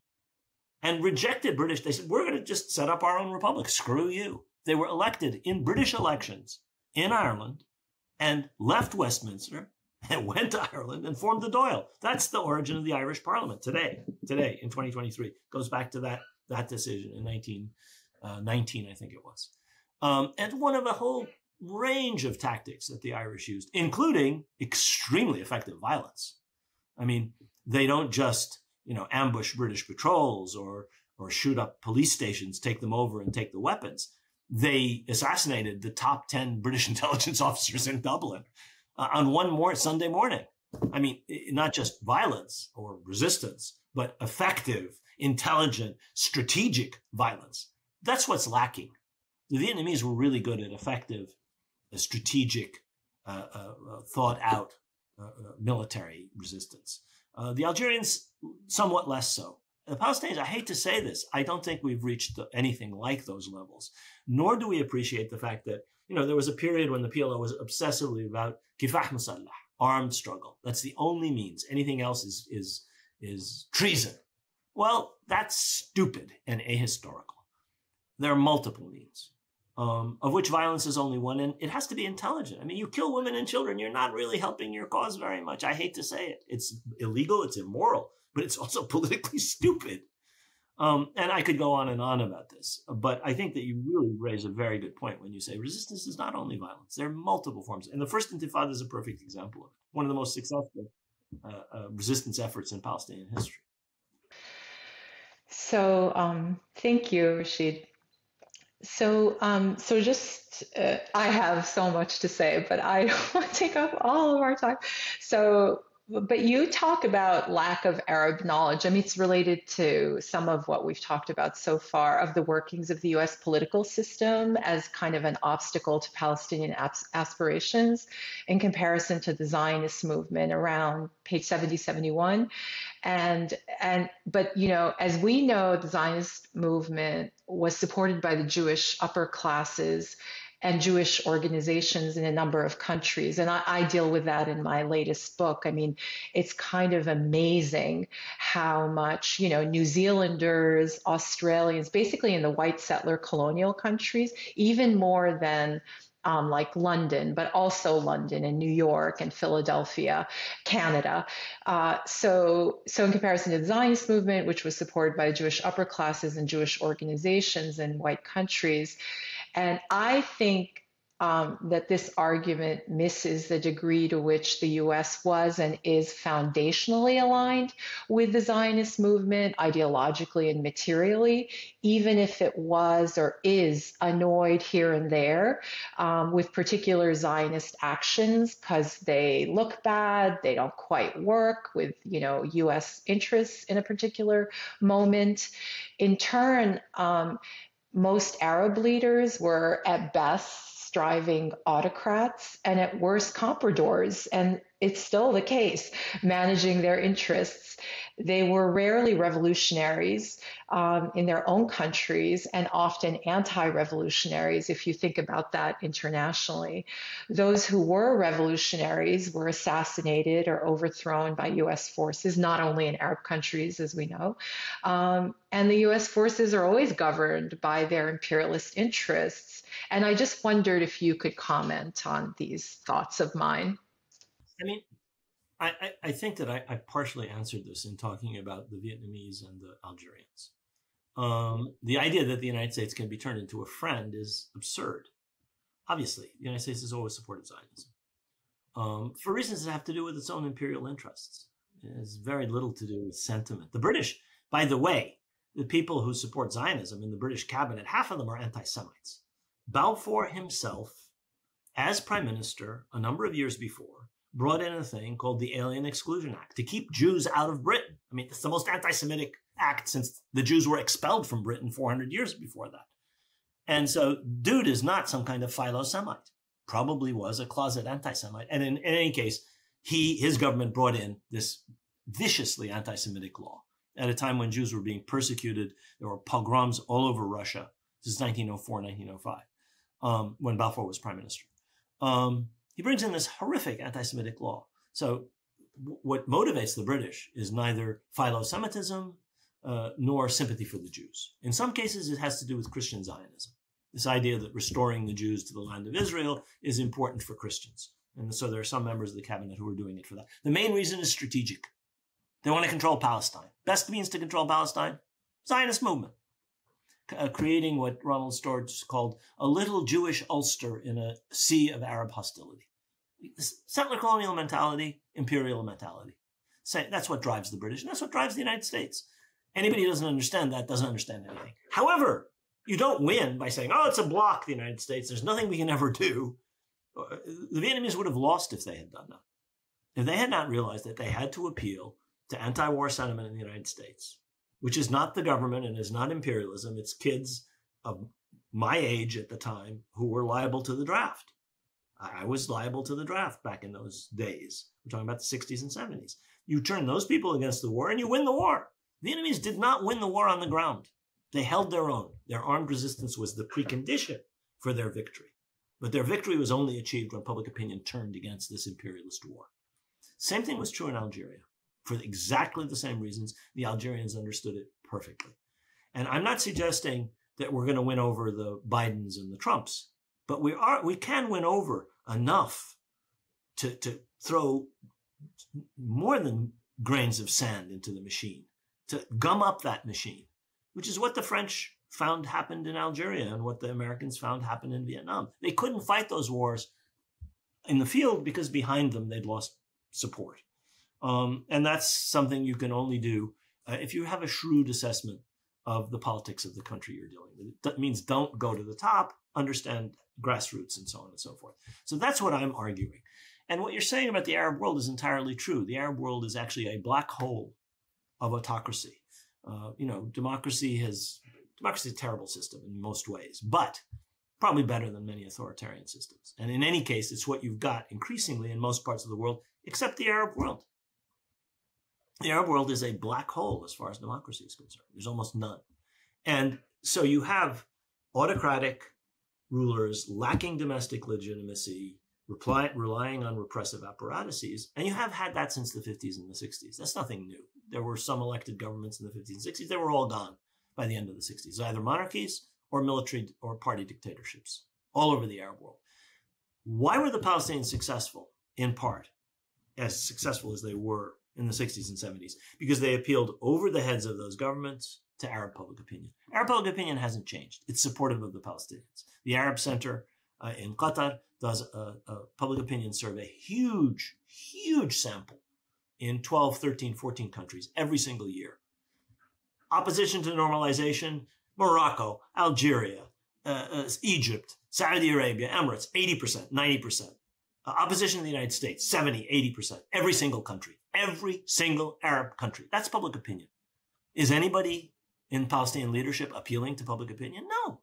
B: and rejected British. They said, we're going to just set up our own republic. Screw you. They were elected in British elections in Ireland and left Westminster and went to Ireland and formed the Dáil. That's the origin of the Irish Parliament today in 2023. Goes back to that decision in 1919, I think it was. And one of a whole range of tactics that the Irish used, including extremely effective violence. I mean, they don't just, ambush British patrols or shoot up police stations, take them over and take the weapons. They assassinated the top 10 British intelligence officers in Dublin on one Sunday morning. I mean, not just violence or resistance, but effective, intelligent, strategic violence. That's what's lacking. The Vietnamese were really good at effective, strategic, thought out military resistance. The Algerians, somewhat less so. The Palestinians, I hate to say this, I don't think we've reached anything like those levels, nor do we appreciate the fact that, there was a period when the PLO was obsessively about kifah musallah, armed struggle. That's the only means. Anything else is treason. Well, that's stupid and ahistorical. There are multiple means, of which violence is only one, and it has to be intelligent. I mean, you kill women and children, you're not really helping your cause very much. I hate to say it. It's illegal, it's immoral, but it's also politically stupid. And I could go on and on about this, but I think that you really raise a very good point when you say resistance is not only violence. There are multiple forms. And the First Intifada is a perfect example of it. One of the most successful resistance efforts in Palestinian history.
A: So thank you, Rashid. So just I have so much to say, but I don't want to take up all of our time. But you talk about lack of Arab knowledge. I mean, it's related to some of what we've talked about so far of the workings of the U.S. political system as kind of an obstacle to Palestinian aspirations in comparison to the Zionist movement around page 70, 71. But, as we know, the Zionist movement was supported by the Jewish upper classes and Jewish organizations in a number of countries. And I deal with that in my latest book. I mean, it's kind of amazing how much, New Zealanders, Australians, basically in the white settler colonial countries, even more than like London, but also London and New York and Philadelphia, Canada. So in comparison to the Zionist movement, which was supported by Jewish upper classes and Jewish organizations in white countries, and I think that this argument misses the degree to which the U.S. was and is foundationally aligned with the Zionist movement, ideologically and materially, even if it was or is annoyed here and there with particular Zionist actions because they look bad, they don't quite work with, U.S. interests in a particular moment. In turn, most Arab leaders were at best striving autocrats and at worst compradors, and it's still the case, managing their interests. They were rarely revolutionaries in their own countries and often anti-revolutionaries if you think about that internationally. Those who were revolutionaries were assassinated or overthrown by U.S. forces, not only in Arab countries, as we know. And the U.S. forces are always governed by their imperialist interests. And I just wondered if you could comment on these thoughts of mine.
B: I mean, I think that I partially answered this in talking about the Vietnamese and the Algerians. The idea that the United States can be turned into a friend is absurd. Obviously, the United States has always supported Zionism for reasons that have to do with its own imperial interests. It has very little to do with sentiment. The British, by the way, the people who support Zionism in the British cabinet, half of them are anti-Semites. Balfour himself, as prime minister a number of years before, brought in a thing called the Alien Exclusion Act to keep Jews out of Britain. I mean, it's the most anti-Semitic act since the Jews were expelled from Britain 400 years before that. And so dude is not some kind of philo-Semite, probably was a closet anti-Semite. And in any case, his government brought in this viciously anti-Semitic law at a time when Jews were being persecuted. There were pogroms all over Russia. This is 1904, 1905, when Balfour was prime minister. He brings in this horrific anti-Semitic law. So what motivates the British is neither philo-Semitism nor sympathy for the Jews. In some cases, it has to do with Christian Zionism. This idea that restoring the Jews to the land of Israel is important for Christians. And so there are some members of the cabinet who are doing it for that. The main reason is strategic. They want to control Palestine. Best means to control Palestine, Zionist movement. Creating what Ronald Storch called a little Jewish Ulster in a sea of Arab hostility. Settler colonial mentality, imperial mentality. That's what drives the British, and that's what drives the United States. Anybody who doesn't understand that doesn't understand anything. However, you don't win by saying, oh, it's a block, the United States. There's nothing we can ever do. The Vietnamese would have lost if they had done that. If they had not realized that they had to appeal to anti-war sentiment in the United States, which is not the government and is not imperialism. It's kids of my age at the time who were liable to the draft. I was liable to the draft back in those days. We're talking about the 60s and 70s. You turn those people against the war and you win the war. The Vietnamese did not win the war on the ground. They held their own. Their armed resistance was the precondition for their victory. But their victory was only achieved when public opinion turned against this imperialist war. Same thing was true in Algeria. For exactly the same reasons, the Algerians understood it perfectly. And I'm not suggesting that we're going to win over the Bidens and the Trumps, but we can win over enough to throw more than grains of sand into the machine, to gum up that machine, which is what the French found happened in Algeria and what the Americans found happened in Vietnam. They couldn't fight those wars in the field because behind them they'd lost support. And that's something you can only do if you have a shrewd assessment of the politics of the country you're dealing with. That means don't go to the top, understand grassroots and so on and so forth. So that's what I'm arguing. And what you're saying about the Arab world is entirely true. The Arab world is actually a black hole of autocracy. Democracy is a terrible system in most ways, but probably better than many authoritarian systems. And in any case, it's what you've got increasingly in most parts of the world, except the Arab world. The Arab world is a black hole as far as democracy is concerned. There's almost none. And so you have autocratic rulers lacking domestic legitimacy, relying on repressive apparatuses, and you have had that since the 50s and the 60s. That's nothing new. There were some elected governments in the 50s and 60s. They were all gone by the end of the 60s, either monarchies or military or party dictatorships all over the Arab world. Why were the Palestinians successful? In part, as successful as they were in the 60s and 70s, because they appealed over the heads of those governments to Arab public opinion. Arab public opinion hasn't changed. It's supportive of the Palestinians. The Arab Center in Qatar does a public opinion survey, huge sample in 12, 13, 14 countries every single year. Opposition to normalization, Morocco, Algeria, Egypt, Saudi Arabia, Emirates, 80%, 90%. Opposition to the United States, 70, 80%. Every single country, every single Arab country. That's public opinion. Is anybody in Palestinian leadership appealing to public opinion? No.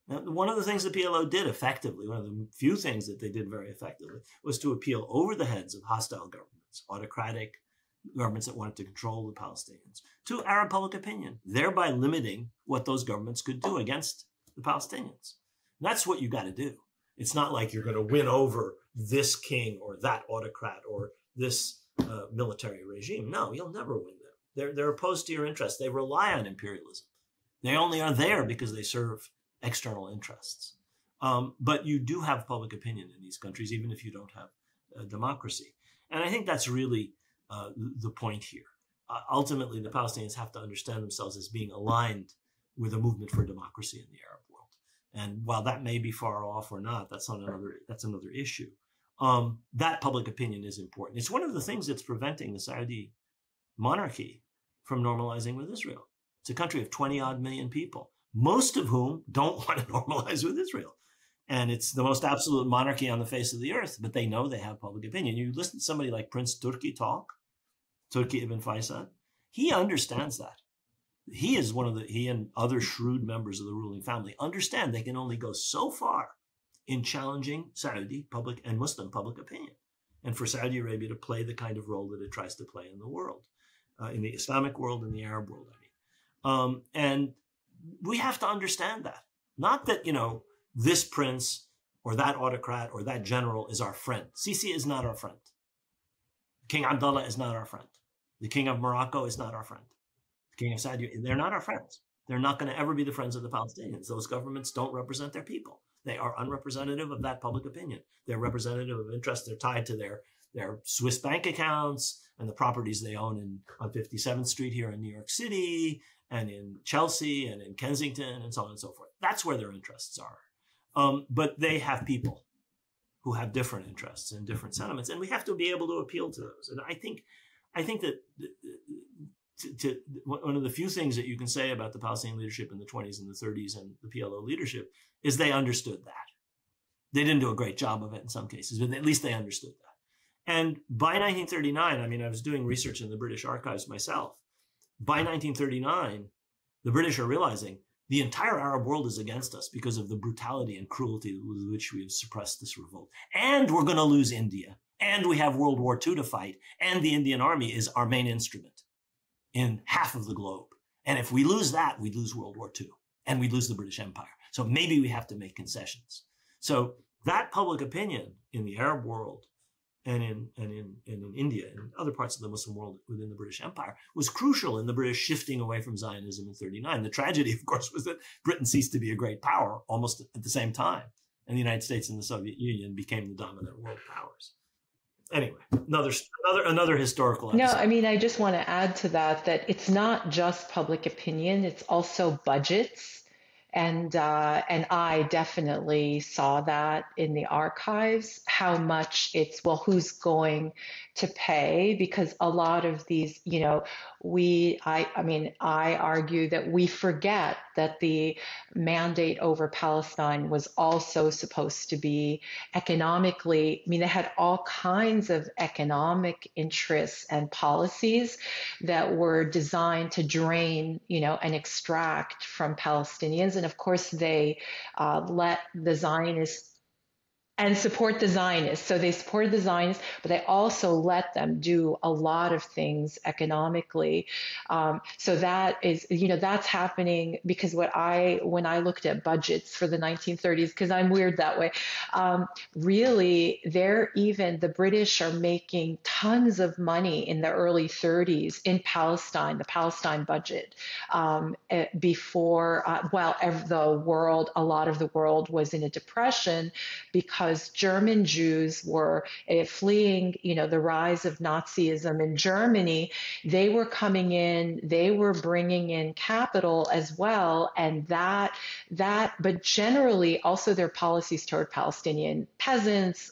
B: Now, one of the things the PLO did effectively, one of the few things that they did very effectively, was to appeal over the heads of hostile governments, autocratic governments that wanted to control the Palestinians, to Arab public opinion, thereby limiting what those governments could do against the Palestinians. And that's what you got to do. It's not like you're going to win over this king or that autocrat or this military regime. No, you'll never win them. They're opposed to your interests. They rely on imperialism. They only are there because they serve external interests. But you do have public opinion in these countries, even if you don't have democracy. And I think that's really the point here. Ultimately, the Palestinians have to understand themselves as being aligned with a movement for democracy in the Arab world. And while that may be far off or not, that's another issue. That public opinion is important. It's one of the things that's preventing the Saudi monarchy from normalizing with Israel. It's a country of 20 odd million people, most of whom don't want to normalize with Israel. And it's the most absolute monarchy on the face of the earth, but they know they have public opinion. You listen to somebody like Prince Turki talk, Turki ibn Faisal, he understands that. He and other shrewd members of the ruling family understand they can only go so far in challenging Saudi public and Muslim public opinion, and for Saudi Arabia to play the kind of role that it tries to play in the world, in the Islamic world and the Arab world, and we have to understand that. Not that, this prince or that autocrat or that general is our friend. Sisi is not our friend. King Abdullah is not our friend. The king of Morocco is not our friend. The king of Saudi, they're not our friends. They're not going to ever be the friends of the Palestinians. Those governments don't represent their people. They are unrepresentative of that public opinion. They're representative of interests. They're tied to their Swiss bank accounts and the properties they own on 57th Street here in New York City and in Chelsea and in Kensington and so on and so forth. That's where their interests are. But they have people who have different interests and different sentiments, and we have to be able to appeal to those. And I think that one of the few things that you can say about the Palestinian leadership in the 20s and the 30s and the PLO leadership is they understood that. They didn't do a great job of it in some cases, but at least they understood that. And by 1939, I was doing research in the British archives myself. By 1939, the British are realizing the entire Arab world is against us because of the brutality and cruelty with which we have suppressed this revolt. And we're going to lose India. And we have World War II to fight. And the Indian Army is our main instrument in half of the globe. And if we lose that, we lose World War II. And we lose the British Empire. So maybe we have to make concessions. So that public opinion in the Arab world and in India and other parts of the Muslim world within the British Empire was crucial in the British shifting away from Zionism in 1939. The tragedy, of course, was that Britain ceased to be a great power almost at the same time, and the United States and the Soviet Union became the dominant world powers. Anyway, another historical episode.
A: No, I just want to add to that it's not just public opinion, it's also budgets. And I definitely saw that in the archives, how much it's, who's going to pay? Because a lot of these, I argue that we forget that the mandate over Palestine was also supposed to be economically, they had all kinds of economic interests and policies that were designed to drain, and extract from Palestinians. And of course, they let the Zionists and support the Zionists. So they supported the Zionists, but they also let them do a lot of things economically. So that is, that's happening because when I looked at budgets for the 1930s, because I'm weird that way, really, the British are making tons of money in the early 30s in Palestine, the Palestine budget, before, a lot of the world was in a depression because German Jews were fleeing, the rise of Nazism in Germany. They were coming in, they were bringing in capital as well, and but generally also their policies toward Palestinian peasants,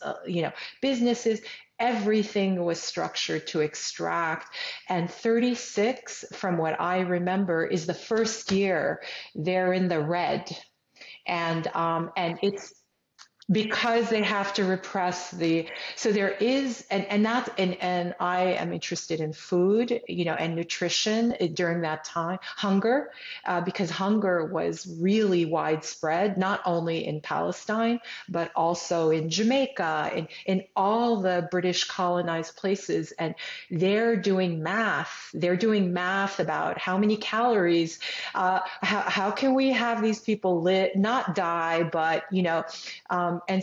A: businesses. Everything was structured to extract. And 36, from what I remember, is the first year they're in the red. And it's because they have to repress so there is, and I am interested in food, and nutrition during that time, hunger, because hunger was really widespread, not only in Palestine, but also in Jamaica, in all the British colonized places. And they're doing math about how many calories, how can we have these people not die, but,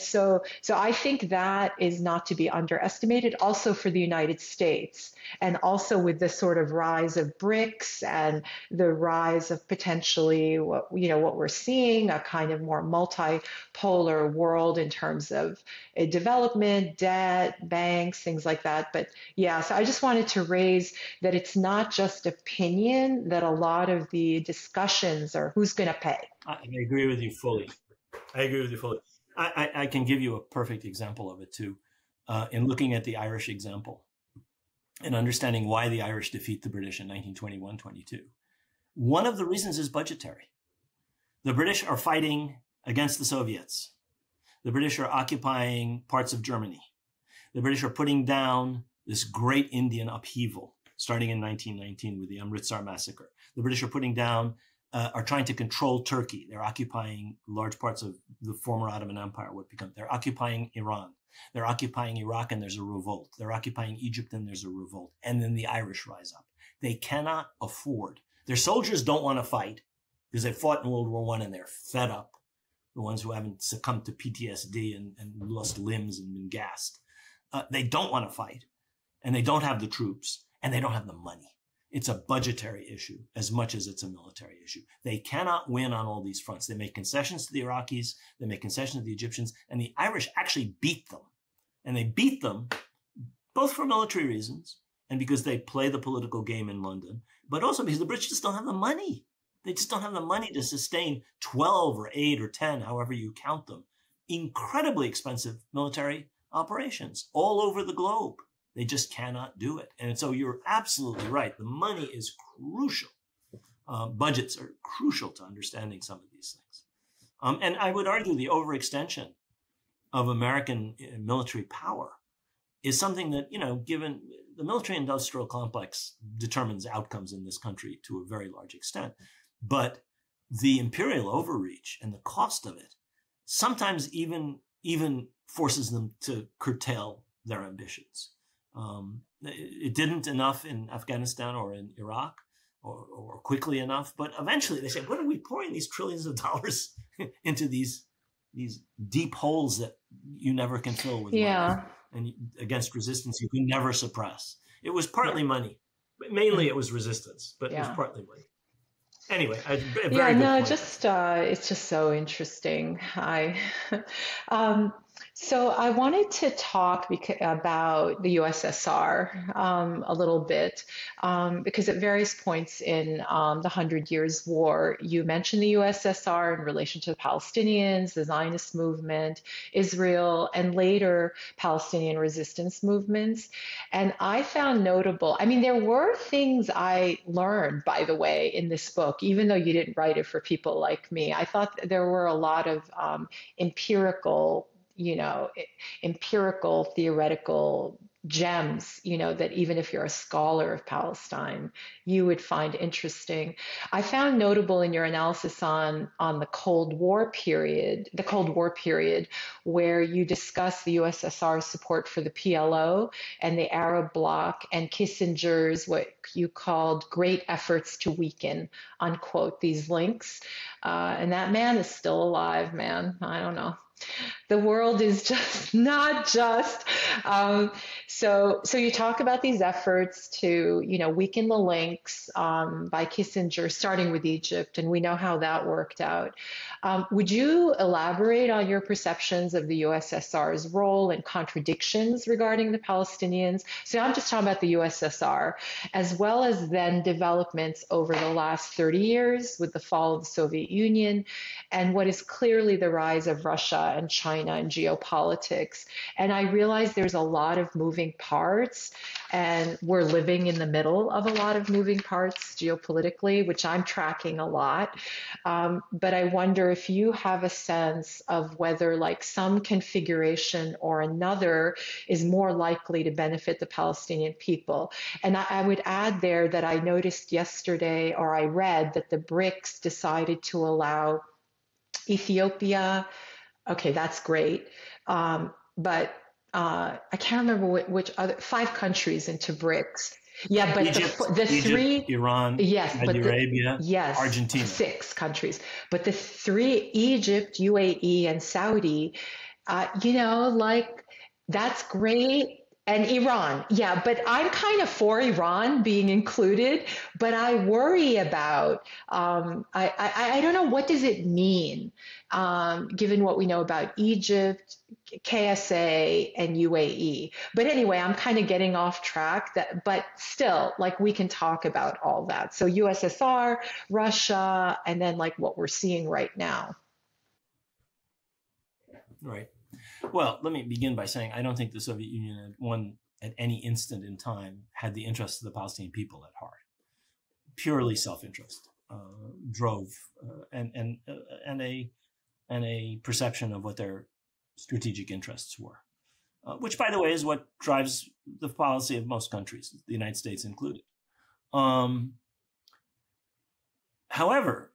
A: So I think that is not to be underestimated also for the United States. And also with the sort of rise of BRICS and the rise of potentially what we're seeing, a kind of more multipolar world in terms of development, debt, banks, things like that. But yeah, so I just wanted to raise that it's not just opinion, that a lot of the discussions are who's going to pay.
B: I agree with you fully. I can give you a perfect example of it too, in looking at the Irish example and understanding why the Irish defeat the British in 1921-22. One of the reasons is budgetary. The British are fighting against the Soviets. The British are occupying parts of Germany. The British are putting down this great Indian upheaval starting in 1919 with the Amritsar massacre. The British are putting down, are trying to control Turkey. They're occupying large parts of the former Ottoman Empire. They're occupying Iran. They're occupying Iraq, and there's a revolt. They're occupying Egypt, and there's a revolt. And then the Irish rise up. They cannot afford. Their soldiers don't want to fight because they fought in World War I and they're fed up. The ones who haven't succumbed to PTSD and lost limbs and been gassed. They don't want to fight, and they don't have the troops, and they don't have the money. It's a budgetary issue as much as it's a military issue. They cannot win on all these fronts. They make concessions to the Iraqis, they make concessions to the Egyptians, and the Irish actually beat them. And they beat them both for military reasons and because they play the political game in London, but also because the British just don't have the money. They just don't have the money to sustain 12 or 8 or 10, however you count them, incredibly expensive military operations all over the globe. They just cannot do it. And so you're absolutely right. The money is crucial. Budgets are crucial to understanding some of these things. And I would argue the overextension of American military power is something that, given the military industrial complex determines outcomes in this country to a very large extent. But the imperial overreach and the cost of it sometimes even forces them to curtail their ambitions. It didn't enough in Afghanistan or in Iraq or quickly enough, but eventually they said, what are we pouring these trillions of dollars into these deep holes that you never can fill with money, and against resistance you can never suppress? It was partly money, but mainly it was resistance, but it was partly money. Anyway,
A: it's just so interesting. So I wanted to talk about the USSR a little bit, because at various points in the 100 Years' War, you mentioned the USSR in relation to the Palestinians, the Zionist movement, Israel, and later Palestinian resistance movements. And I found notable, there were things I learned, by the way, in this book, even though you didn't write it for people like me. I thought there were a lot of empirical theoretical gems, that even if you're a scholar of Palestine, you would find interesting. I found notable in your analysis on the Cold War period, where you discuss the USSR's support for the PLO and the Arab bloc and Kissinger's what you called great efforts to weaken, unquote, these links. And that man is still alive, man. I don't know. The world is just not just. So you talk about these efforts to, weaken the links by Kissinger, starting with Egypt, and we know how that worked out. Would you elaborate on your perceptions of the USSR's role and contradictions regarding the Palestinians? So I'm just talking about the USSR, as well as then developments over the last 30 years with the fall of the Soviet Union and what is clearly the rise of Russia and China and geopolitics. And I realize there's a lot of moving parts, and we're living in the middle of a lot of moving parts geopolitically, which I'm tracking a lot. But I wonder if you have a sense of whether some configuration or another is more likely to benefit the Palestinian people. And I would add there that I noticed yesterday, or I read, that the BRICS decided to allow Ethiopia. Okay, that's great. But I can't remember which other 5 countries into BRICS. Yeah, but
B: Egypt,
A: the 3,
B: Iran, Saudi Arabia, Argentina,
A: 6 countries. But the 3, Egypt, UAE, and Saudi, Like that's great. And Iran, yeah, but I'm kind of for Iran being included, but I worry about, I don't know, what does it mean, given what we know about Egypt, KSA, and UAE. But anyway, I'm kind of getting off track, but still, like we can talk about all that. So USSR, Russia, and then like what we're seeing right now.
B: Right. Well, let me begin by saying I don't think the Soviet Union at any instant in time had the interests of the Palestinian people at heart. Purely self-interest drove and a perception of what their strategic interests were, which, by the way, is what drives the policy of most countries, the United States included. However,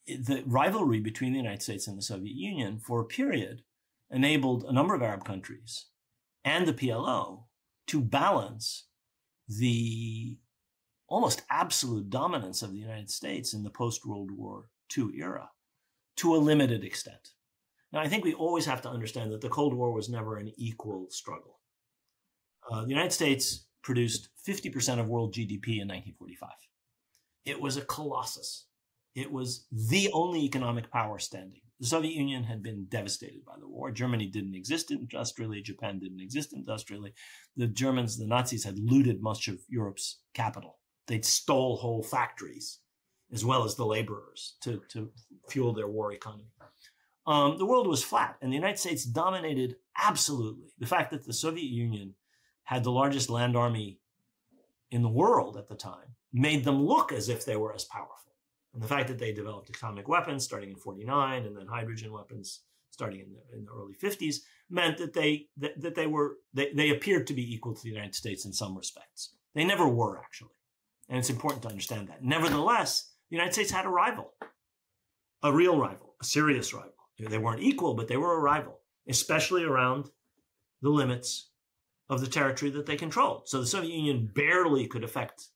B: the rivalry between the United States and the Soviet Union for a period enabled a number of Arab countries and the PLO to balance the almost absolute dominance of the United States in the post-World War II era to a limited extent. Now, I think we always have to understand that the Cold War was never an equal struggle. The United States produced 50% of world GDP in 1945. It was a colossus. It was the only economic power standing. The Soviet Union had been devastated by the war. Germany didn't exist industrially. Japan didn't exist industrially. The Germans, the Nazis, had looted much of Europe's capital. They'd stole whole factories, as well as the laborers, to fuel their war economy. The world was flat, and the United States dominated absolutely. The fact that the Soviet Union had the largest land army in the world at the time made them look as if they were as powerful. And the fact that they developed atomic weapons starting in 1949 and then hydrogen weapons starting in the early 1950s meant that they appeared to be equal to the United States in some respects. They never were, actually. And it's important to understand that. Nevertheless, the United States had a rival, a real rival, a serious rival. They weren't equal, but they were a rival, especially around the limits of the territory that they controlled. So the Soviet Union barely could affect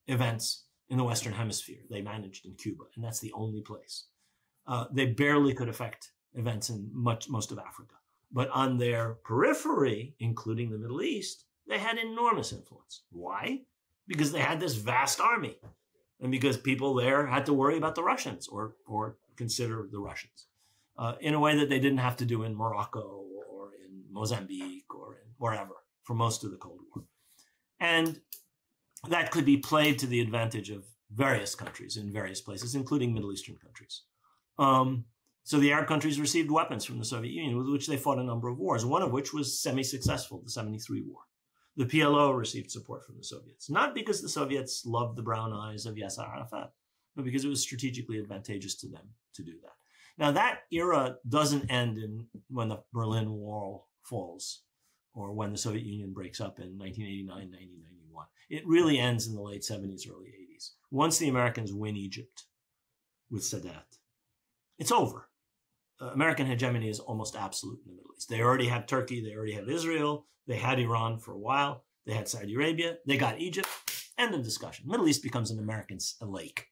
B: events in the Western Hemisphere. They managed in Cuba, and that's the only place. They barely could affect events in most of Africa. But on their periphery, including the Middle East, they had enormous influence. Why? Because they had this vast army, and because people there had to worry about the Russians or consider the Russians in a way that they didn't have to do in Morocco or in Mozambique or in wherever for most of the Cold War. And that could be played to the advantage of various countries in various places, including Middle Eastern countries. So the Arab countries received weapons from the Soviet Union, with which they fought a number of wars, one of which was semi-successful, the 1973 war. The PLO received support from the Soviets, not because the Soviets loved the brown eyes of Yasser Arafat, but because it was strategically advantageous to them to do that. Now, that era doesn't end when the Berlin Wall falls or when the Soviet Union breaks up in 1989, 1991. It really ends in the late 70s, early 80s. Once the Americans win Egypt with Sadat, it's over. American hegemony is almost absolute in the Middle East. They already have Turkey. They already have Israel. They had Iran for a while. They had Saudi Arabia. They got Egypt. End of discussion. Middle East becomes an American lake.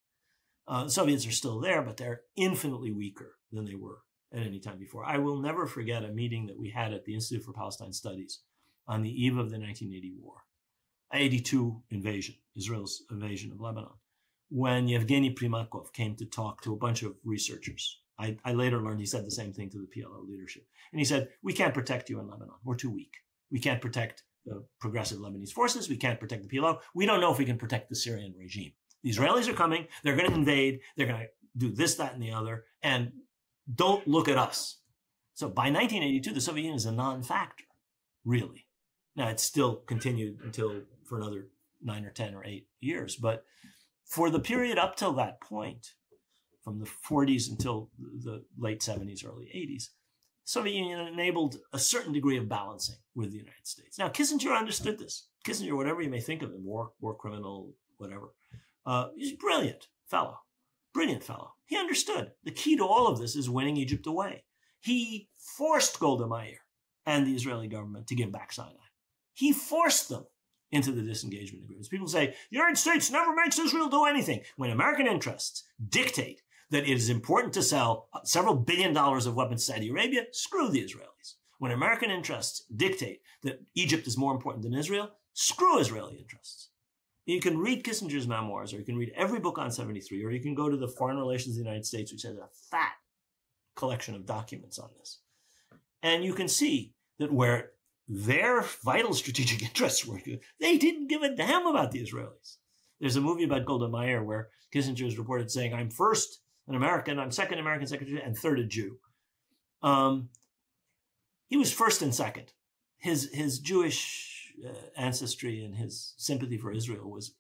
B: The Soviets are still there, but they're infinitely weaker than they were at any time before. I will never forget a meeting that we had at the Institute for Palestine Studies on the eve of the 1980 war, 82 invasion, Israel's invasion of Lebanon, when Yevgeny Primakov came to talk to a bunch of researchers. I later learned he said the same thing to the PLO leadership. And he said, we can't protect you in Lebanon. We're too weak. We can't protect the progressive Lebanese forces. We can't protect the PLO. We don't know if we can protect the Syrian regime. The Israelis are coming. They're going to invade. They're going to do this, that, and the other. And don't look at us. So by 1982, the Soviet Union is a non-factor, really. Now, it still continued for another 9 or 10 or 8 years. But for the period up till that point, from the 40s until the late 70s, early 80s, the Soviet Union enabled a certain degree of balancing with the United States. Now, Kissinger understood this. Kissinger, whatever you may think of him, war criminal, whatever, he's a brilliant fellow. He understood. The key to all of this is winning Egypt away. He forced Golda Meir and the Israeli government to give back Sinai. He forced them into the disengagement agreements. People say, the United States never makes Israel do anything. When American interests dictate that it is important to sell several $billion of weapons to Saudi Arabia, screw the Israelis. When American interests dictate that Egypt is more important than Israel, screw Israeli interests. You can read Kissinger's memoirs, or you can read every book on 73, or you can go to the Foreign Relations of the United States, which has a fat collection of documents on this. And you can see that where their vital strategic interests were, they didn't give a damn about the Israelis. There's a movie about Golda Meir where Kissinger is reported saying, I'm first an American, I'm second American secretary, and third a Jew. He was first and second. His Jewish ancestry and his sympathy for Israel was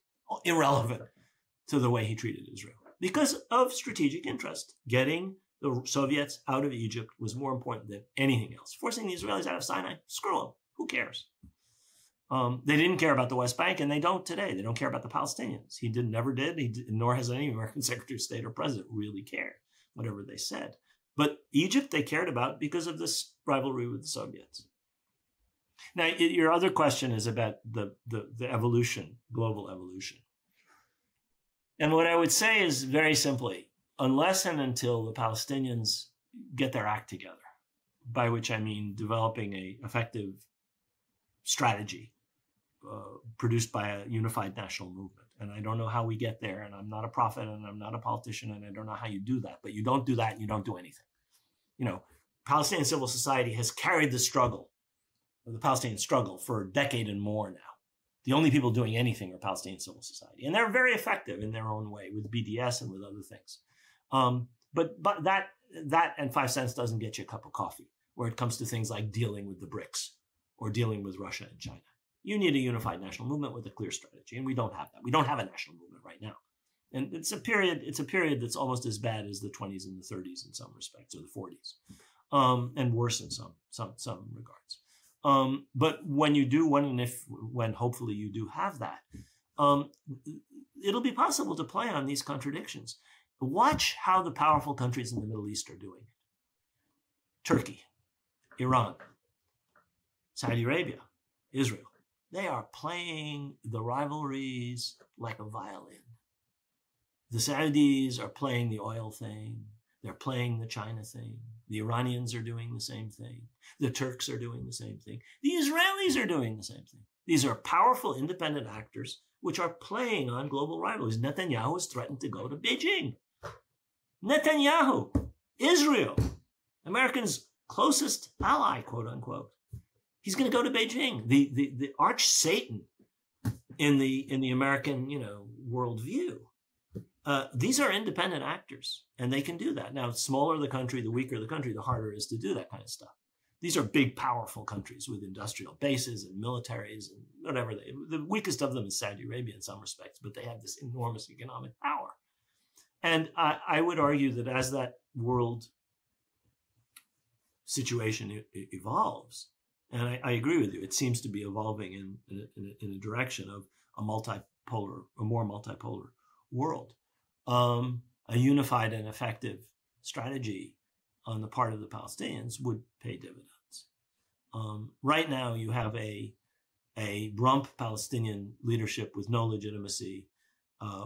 B: irrelevant to the way he treated Israel because of strategic interest. Getting the Soviets out of Egypt was more important than anything else. Forcing the Israelis out of Sinai, screw them. Who cares? They didn't care about the West Bank, and they don't today. They don't care about the Palestinians. Never did, nor has any American Secretary of State or President really cared, whatever they said. But Egypt, they cared about because of this rivalry with the Soviets. Now, your other question is about the evolution, global evolution. And what I would say is very simply, unless and until the Palestinians get their act together, by which I mean developing an effective strategy produced by a unified national movement. And I don't know how we get there, and I'm not a prophet, and I'm not a politician, and I don't know how you do that, but you don't do that and you don't do anything. Palestinian civil society has carried the Palestinian struggle for a decade and more now. The only people doing anything are Palestinian civil society. And they're very effective in their own way with BDS and with other things. But that and 5 cents doesn't get you a cup of coffee where it comes to things like dealing with the BRICS or dealing with Russia and China. You need a unified national movement with a clear strategy, and we don't have that. We don't have a national movement right now. And it's a period that's almost as bad as the 20s and the 30s in some respects, or the 40s, and worse in some regards. But when you do, when hopefully you do have that, it'll be possible to play on these contradictions. Watch how the powerful countries in the Middle East are doing it. Turkey, Iran, Saudi Arabia, Israel. They are playing the rivalries like a violin. The Saudis are playing the oil thing. They're playing the China thing. The Iranians are doing the same thing. The Turks are doing the same thing. The Israelis are doing the same thing. These are powerful independent actors which are playing on global rivalries. Netanyahu has threatened to go to Beijing. Netanyahu, Israel, America's closest ally, quote unquote. He's going to go to Beijing, the arch Satan in the American worldview. These are independent actors, and they can do that. Now, the smaller the country, the weaker the country, the harder it is to do that kind of stuff. These are big, powerful countries with industrial bases and militaries and whatever. The weakest of them is Saudi Arabia in some respects, but they have this enormous economic power. And I would argue that as that world situation evolves, and I agree with you, it seems to be evolving in a direction of a more multipolar world. A unified and effective strategy on the part of the Palestinians would pay dividends. Right now, you have a rump Palestinian leadership with no legitimacy,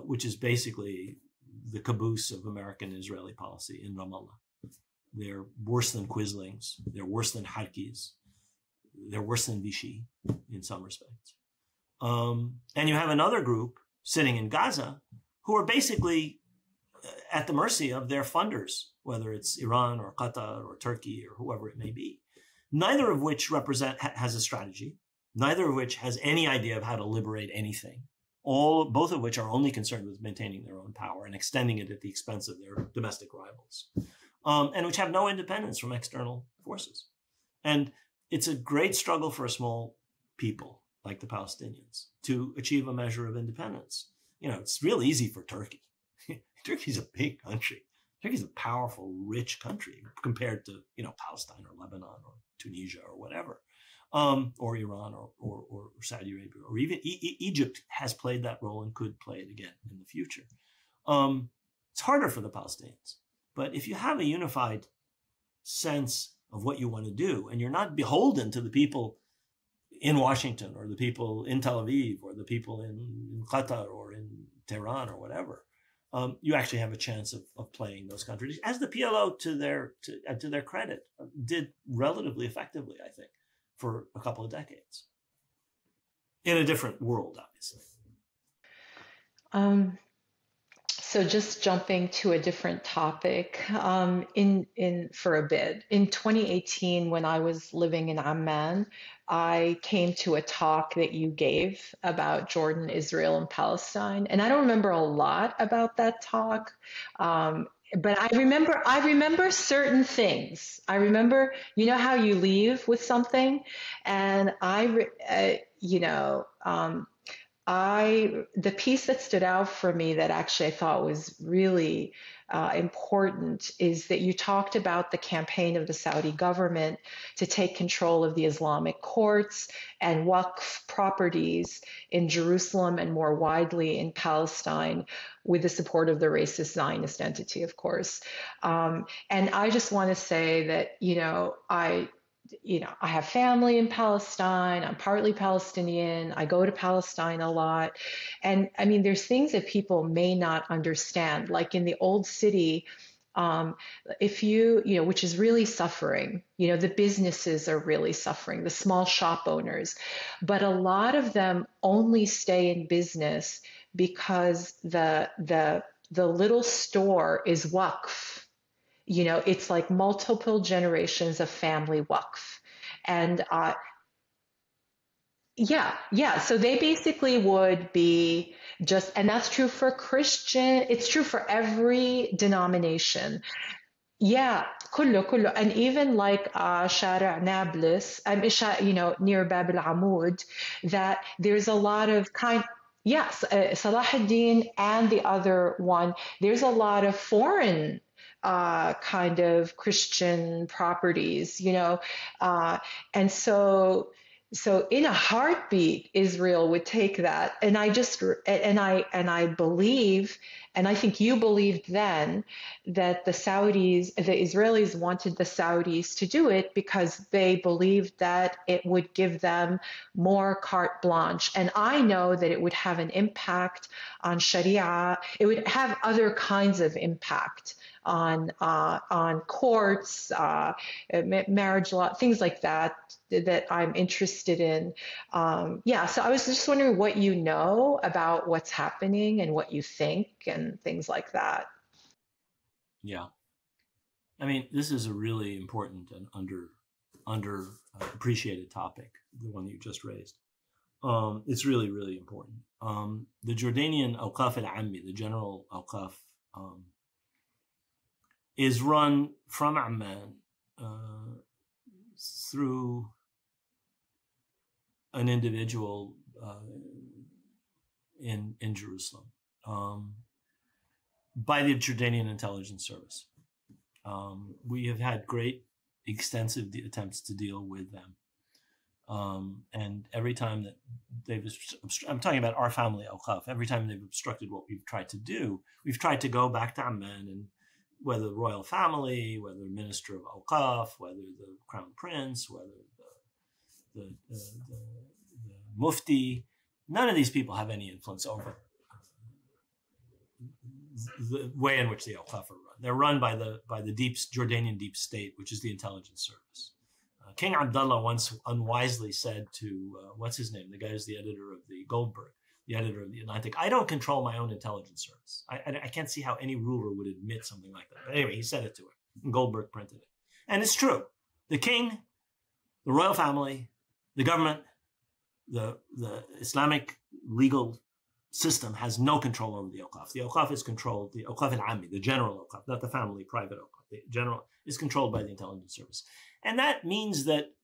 B: which is basically the caboose of American-Israeli policy in Ramallah. They're worse than Quislings. They're worse than Harkis. They're worse than Vichy in some respects. And you have another group sitting in Gaza who are basically at the mercy of their funders, whether it's Iran or Qatar or Turkey or whoever it may be, neither of which has a strategy, neither of which has any idea of how to liberate anything, both of which are only concerned with maintaining their own power and extending it at the expense of their domestic rivals, and which have no independence from external forces. And it's a great struggle for a small people like the Palestinians to achieve a measure of independence. It's real easy for Turkey. Turkey's a big country. Turkey's a powerful, rich country compared to, Palestine or Lebanon or Tunisia or whatever, or Iran or Saudi Arabia, or even Egypt has played that role and could play it again in the future. It's harder for the Palestinians. But if you have a unified sense of what you want to do, and you're not beholden to the people in Washington or the people in Tel Aviv or the people in Qatar or in Tehran or whatever, you actually have a chance of playing those contradictions, as the PLO, to their credit, did relatively effectively, I think, for a couple of decades, in a different world, obviously.
A: So just jumping to a different topic, in for a bit. In 2018, when I was living in Amman, I came to a talk that you gave about Jordan, Israel, and Palestine, and I don't remember a lot about that talk. But I remember certain things. I remember, you know how you leave with something, and the piece that stood out for me that actually I thought was really important is that you talked about the campaign of the Saudi government to take control of the Islamic courts and Waqf properties in Jerusalem and more widely in Palestine, with the support of the racist Zionist entity, of course. And I just want to say that, I have family in Palestine. I'm partly Palestinian. I go to Palestine a lot. And I mean, there's things that people may not understand, like in the old city, if which is really suffering, the businesses are really suffering, the small shop owners, but a lot of them only stay in business because the little store is Waqf. It's like multiple generations of family Waqf. And yeah. So they basically would be and that's true for Christian, it's true for every denomination. Yeah, كله. And even like شارع Nablus, near Bab al-Amud, that there's a lot of yes, Salah ad-Din and the other one, there's a lot of foreign kind of Christian properties, and so in a heartbeat, Israel would take that, and I believe, and I think you believed then, that the Israelis wanted the Saudis to do it because they believed that it would give them more carte blanche, and I know that it would have an impact on Sharia. It would have other kinds of impact on courts, marriage law, things like that I'm interested in. So I was just wondering what you know about what's happening and what you think and things like that.
B: Yeah. I mean, this is a really important and under appreciated topic, the one you just raised. It's really, really important. The Jordanian Awqaf al-Ammi, the general Awqaf, is run from Amman through an individual in Jerusalem by the Jordanian intelligence service. We have had great, extensive attempts to deal with them. And every time that I'm talking about our family Awqaf, every time they've obstructed what we've tried to do, we've tried to go back to Amman, and whether the royal family, whether the minister of Awqaf, whether the crown prince, whether the mufti, none of these people have any influence over the way in which the Awqaf are run. They're run by the Jordanian deep state, which is the intelligence service. King Abdullah once unwisely said to, what's his name? The guy who's the editor of the Goldberg, the editor of the Atlantic, I don't control my own intelligence service. I can't see how any ruler would admit something like that. But anyway, he said it to him, and Goldberg printed it. And it's true. The king, the royal family, the government, the Islamic legal system has no control over the Awqaf. The Awqaf is controlled, the Awqaf al-Ammi, the general Awqaf, not the family private Awqaf. The general is controlled by the intelligence service. And that means that,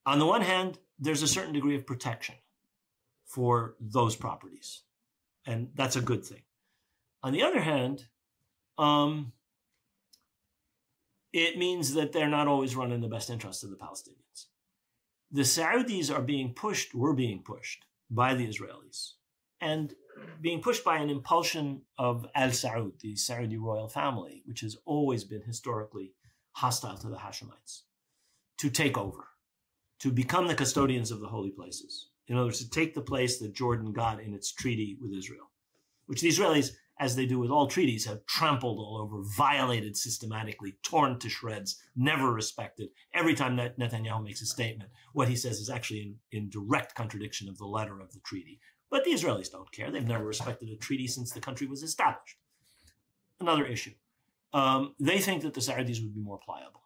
B: on the one hand, there's a certain degree of protection for those properties. And that's a good thing. On the other hand, it means that they're not always run in the best interest of the Palestinians. The Saudis were being pushed by the Israelis, and being pushed by an impulsion of Al Saud, the Saudi royal family, which has always been historically hostile to the Hashemites, to take over, to become the custodians of the holy places. In other words, to take the place that Jordan got in its treaty with Israel. which the Israelis, as they do with all treaties, have trampled all over, violated systematically, torn to shreds, never respected. Every time Netanyahu makes a statement, what he says is actually in direct contradiction of the letter of the treaty. But the Israelis don't care. They've never respected a treaty since the country was established. Another issue. They think that the Saudis would be more pliable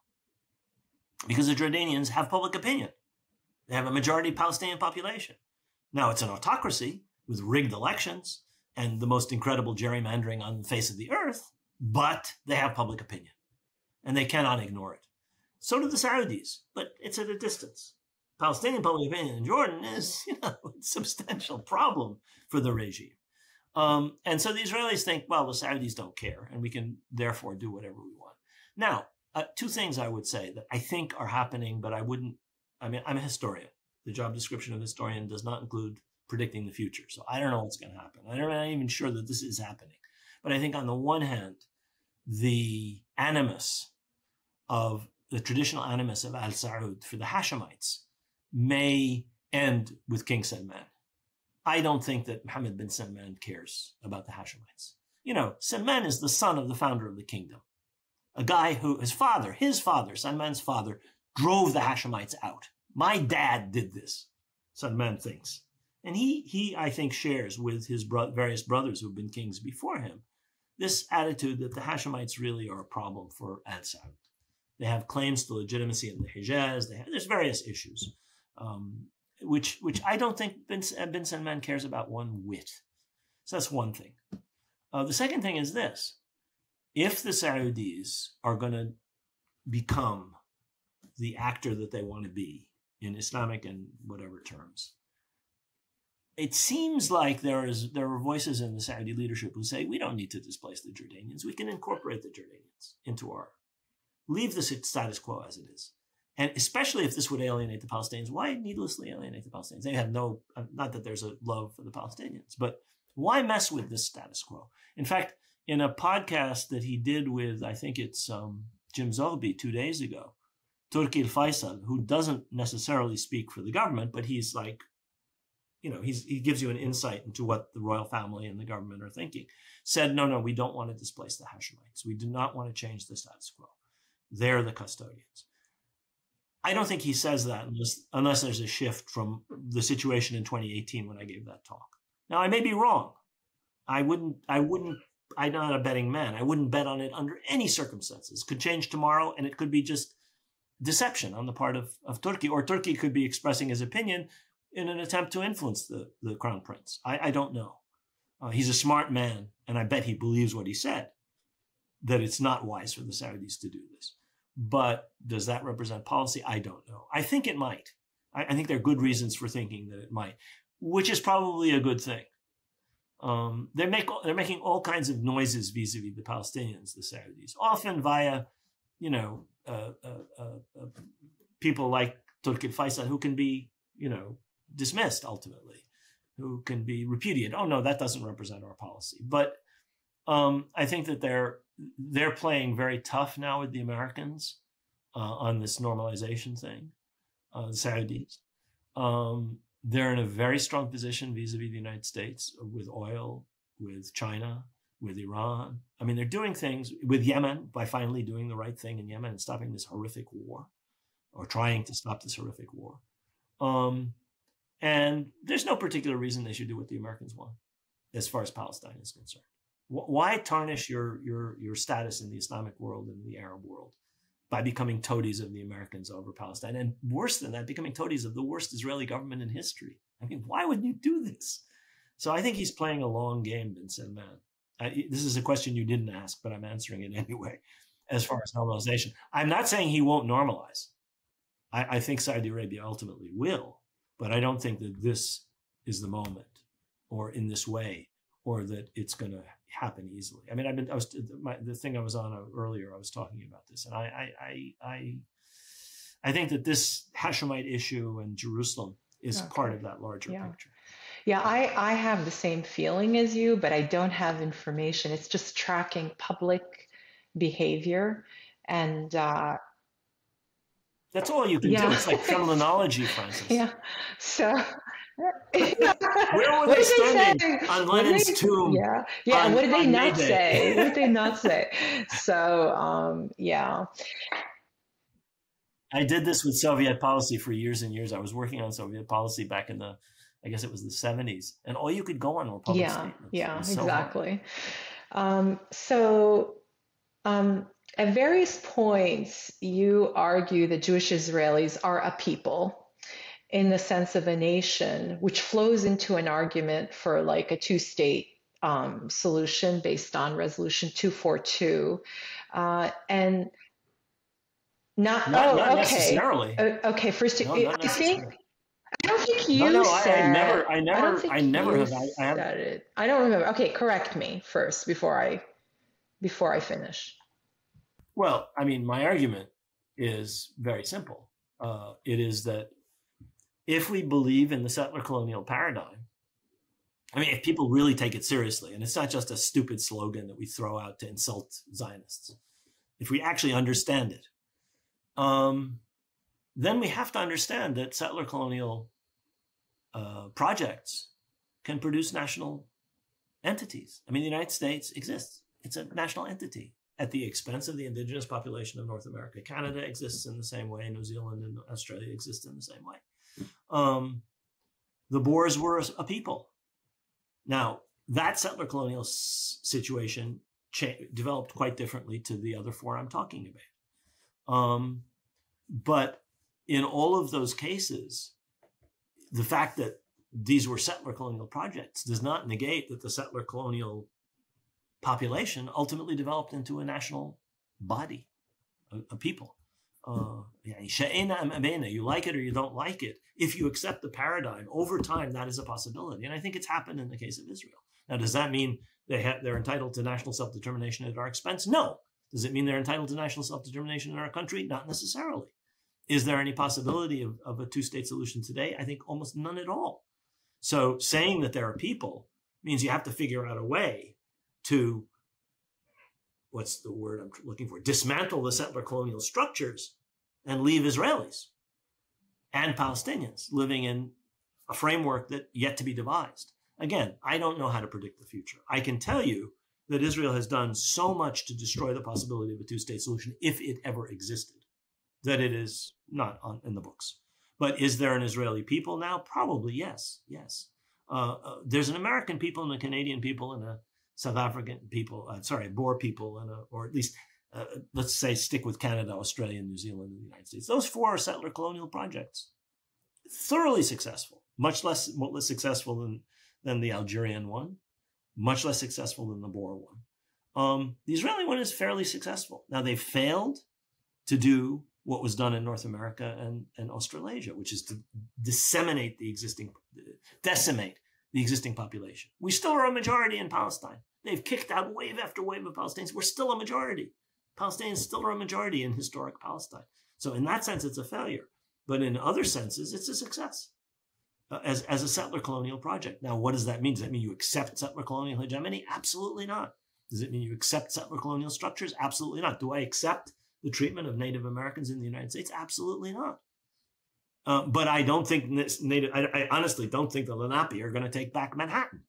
B: because the Jordanians have public opinion. They have a majority Palestinian population. Now, it's an autocracy with rigged elections and the most incredible gerrymandering on the face of the earth, but they have public opinion, and they cannot ignore it. So do the Saudis, but it's at a distance. Palestinian public opinion in Jordan is, a substantial problem for the regime. And so the Israelis think, well, the Saudis don't care, and we can therefore do whatever we want. Now, two things I would say that I think are happening, but I'm a historian. The job description of historian does not include predicting the future. So I don't know what's going to happen. I'm not even sure that this is happening. But I think on the one hand, the traditional animus of Al Saud for the Hashemites may end with King Salman. I don't think that Mohammed bin Salman cares about the Hashemites. Salman is the son of the founder of the kingdom, a guy who his father, Salman's father, drove the Hashemites out. My dad did this, Salman thinks. And he, I think, shares with his various brothers who've been kings before him this attitude that the Hashemites really are a problem for Al Saud. They have claims to legitimacy in the Hijaz. There's various issues, which I don't think bin Salman cares about one whit. So that's one thing. The second thing is this. If the Saudis are going to become the actor that they want to be in Islamic and whatever terms, it seems like there are voices in the Saudi leadership who say, we don't need to displace the Jordanians. We can incorporate the Jordanians into leave the status quo as it is. And especially if this would alienate the Palestinians, why needlessly alienate the Palestinians? They have not that there's a love for the Palestinians, but why mess with this status quo? In fact, in a podcast that he did with, I think it's Jim Zolby 2 days ago, Turki al-Faisal, who doesn't necessarily speak for the government, but he's like, he gives you an insight into what the royal family and the government are thinking, said, no, we don't want to displace the Hashemites. We do not want to change the status quo. They're the custodians. I don't think he says that unless there's a shift from the situation in 2018 when I gave that talk. Now, I may be wrong. I'm not a betting man. I wouldn't bet on it under any circumstances. It could change tomorrow, and it could be just deception on the part of Turkey, or Turkey could be expressing his opinion in an attempt to influence the crown prince. I don't know. He's a smart man, and I bet he believes what he said, that it's not wise for the Saudis to do this. But does that represent policy? I don't know. I think it might. I think there are good reasons for thinking that it might, which is probably a good thing. They're making all kinds of noises vis-a-vis the Palestinians, the Saudis, often via, people like Turki al-Faisal who can be, dismissed ultimately, who can be repudiated. Oh no, that doesn't represent our policy. But I think that they're playing very tough now with the Americans on this normalization thing, the Saudis. They're in a very strong position vis-a-vis the United States with oil, with China, with Iran. I mean, they're doing things with Yemen by finally doing the right thing in Yemen and stopping this horrific war, or trying to stop this horrific war. And there's no particular reason they should do what the Americans want as far as Palestine is concerned. Why tarnish your status in the Islamic world and the Arab world by becoming toadies of the Americans over Palestine? And worse than that, becoming toadies of the worst Israeli government in history. I mean, why would you do this? So I think he's playing a long game, bin Salman. This is a question you didn't ask, but I'm answering it anyway, as far as normalization. I'm not saying he won't normalize. I think Saudi Arabia ultimately will, but I don't think that this is the moment, or in this way, or that it's going to happen easily. I mean, the thing I was on earlier, I was talking about this, and I think that this Hashemite issue in Jerusalem is part of that larger picture.
A: Yeah, I have the same feeling as you, but I don't have information. It's just tracking public behavior, and
B: That's all you can do. It's like criminology, Frances.
A: Yeah. So
B: Where were
A: what
B: they
A: did they
B: standing
A: say?
B: on
A: What did
B: Lenin's
A: they?
B: tomb
A: Yeah. Yeah. And what did they
B: on May
A: not
B: Day?
A: say? What did they not say? So yeah.
B: I did this with Soviet policy for years and years. I was working on Soviet policy back in I guess it was the 70s. And all you could go on were public
A: Yeah.
B: statements. It
A: Yeah.
B: was so hard.
A: Exactly. So at various points, you argue that Jewish Israelis are a people in the sense of a nation, which flows into an argument for like a two-state solution based on Resolution 242. And not,
B: Not
A: oh, okay.
B: necessarily.
A: Okay, first,
B: No, not
A: I
B: necessarily.
A: don't think
B: No,
A: you
B: no,
A: said,
B: I
A: don't think
B: never
A: you
B: have. I have.
A: said it. I don't remember. Okay, correct me first before I finish.
B: Well, I mean, my argument is very simple. It is that if we believe in the settler colonial paradigm, I mean, if people really take it seriously, and it's not just a stupid slogan that we throw out to insult Zionists, if we actually understand it, then we have to understand that settler colonial projects can produce national entities. I mean, the United States exists. It's a national entity at the expense of the indigenous population of North America. Canada exists in the same way. New Zealand and Australia exist in the same way. The Boers were a people. Now, that settler colonial situation developed quite differently to the other four I'm talking about. But in all of those cases, the fact that these were settler colonial projects does not negate that the settler colonial population ultimately developed into a national body, a people. You like it or you don't like it. If you accept the paradigm, over time, that is a possibility. And I think it's happened in the case of Israel. Now, does that mean they're entitled to national self-determination at our expense? No. Does it mean they're entitled to national self-determination in our country? Not necessarily. Is there any possibility of a two-state solution today? I think almost none at all. So saying that there are people means you have to figure out a way to, what's the word I'm looking for, dismantle the settler colonial structures and leave Israelis and Palestinians living in a framework that yet to be devised. Again, I don't know how to predict the future. I can tell you that Israel has done so much to destroy the possibility of a two-state solution, if it ever existed, that it is not in the books. But is there an Israeli people now? Probably yes. Yes. There's an American people and a Canadian people and a South African people, Boer people, or at least, let's say, stick with Canada, Australia, New Zealand, and the United States. Those four are settler colonial projects. Thoroughly successful, much less successful than the Algerian one, much less successful than the Boer one. The Israeli one is fairly successful. Now, they've failed to do what was done in North America and Australasia, which is to decimate the existing population. We still are a majority in Palestine. They've kicked out wave after wave of Palestinians. We're still a majority. Palestinians still are a majority in historic Palestine. So in that sense, it's a failure. But in other senses, it's a success as a settler colonial project. Now, what does that mean? Does that mean you accept settler colonial hegemony? Absolutely not. Does it mean you accept settler colonial structures? Absolutely not. Do I accept the treatment of Native Americans in the United States? Absolutely not. But I don't think I honestly don't think the Lenape are going to take back Manhattan.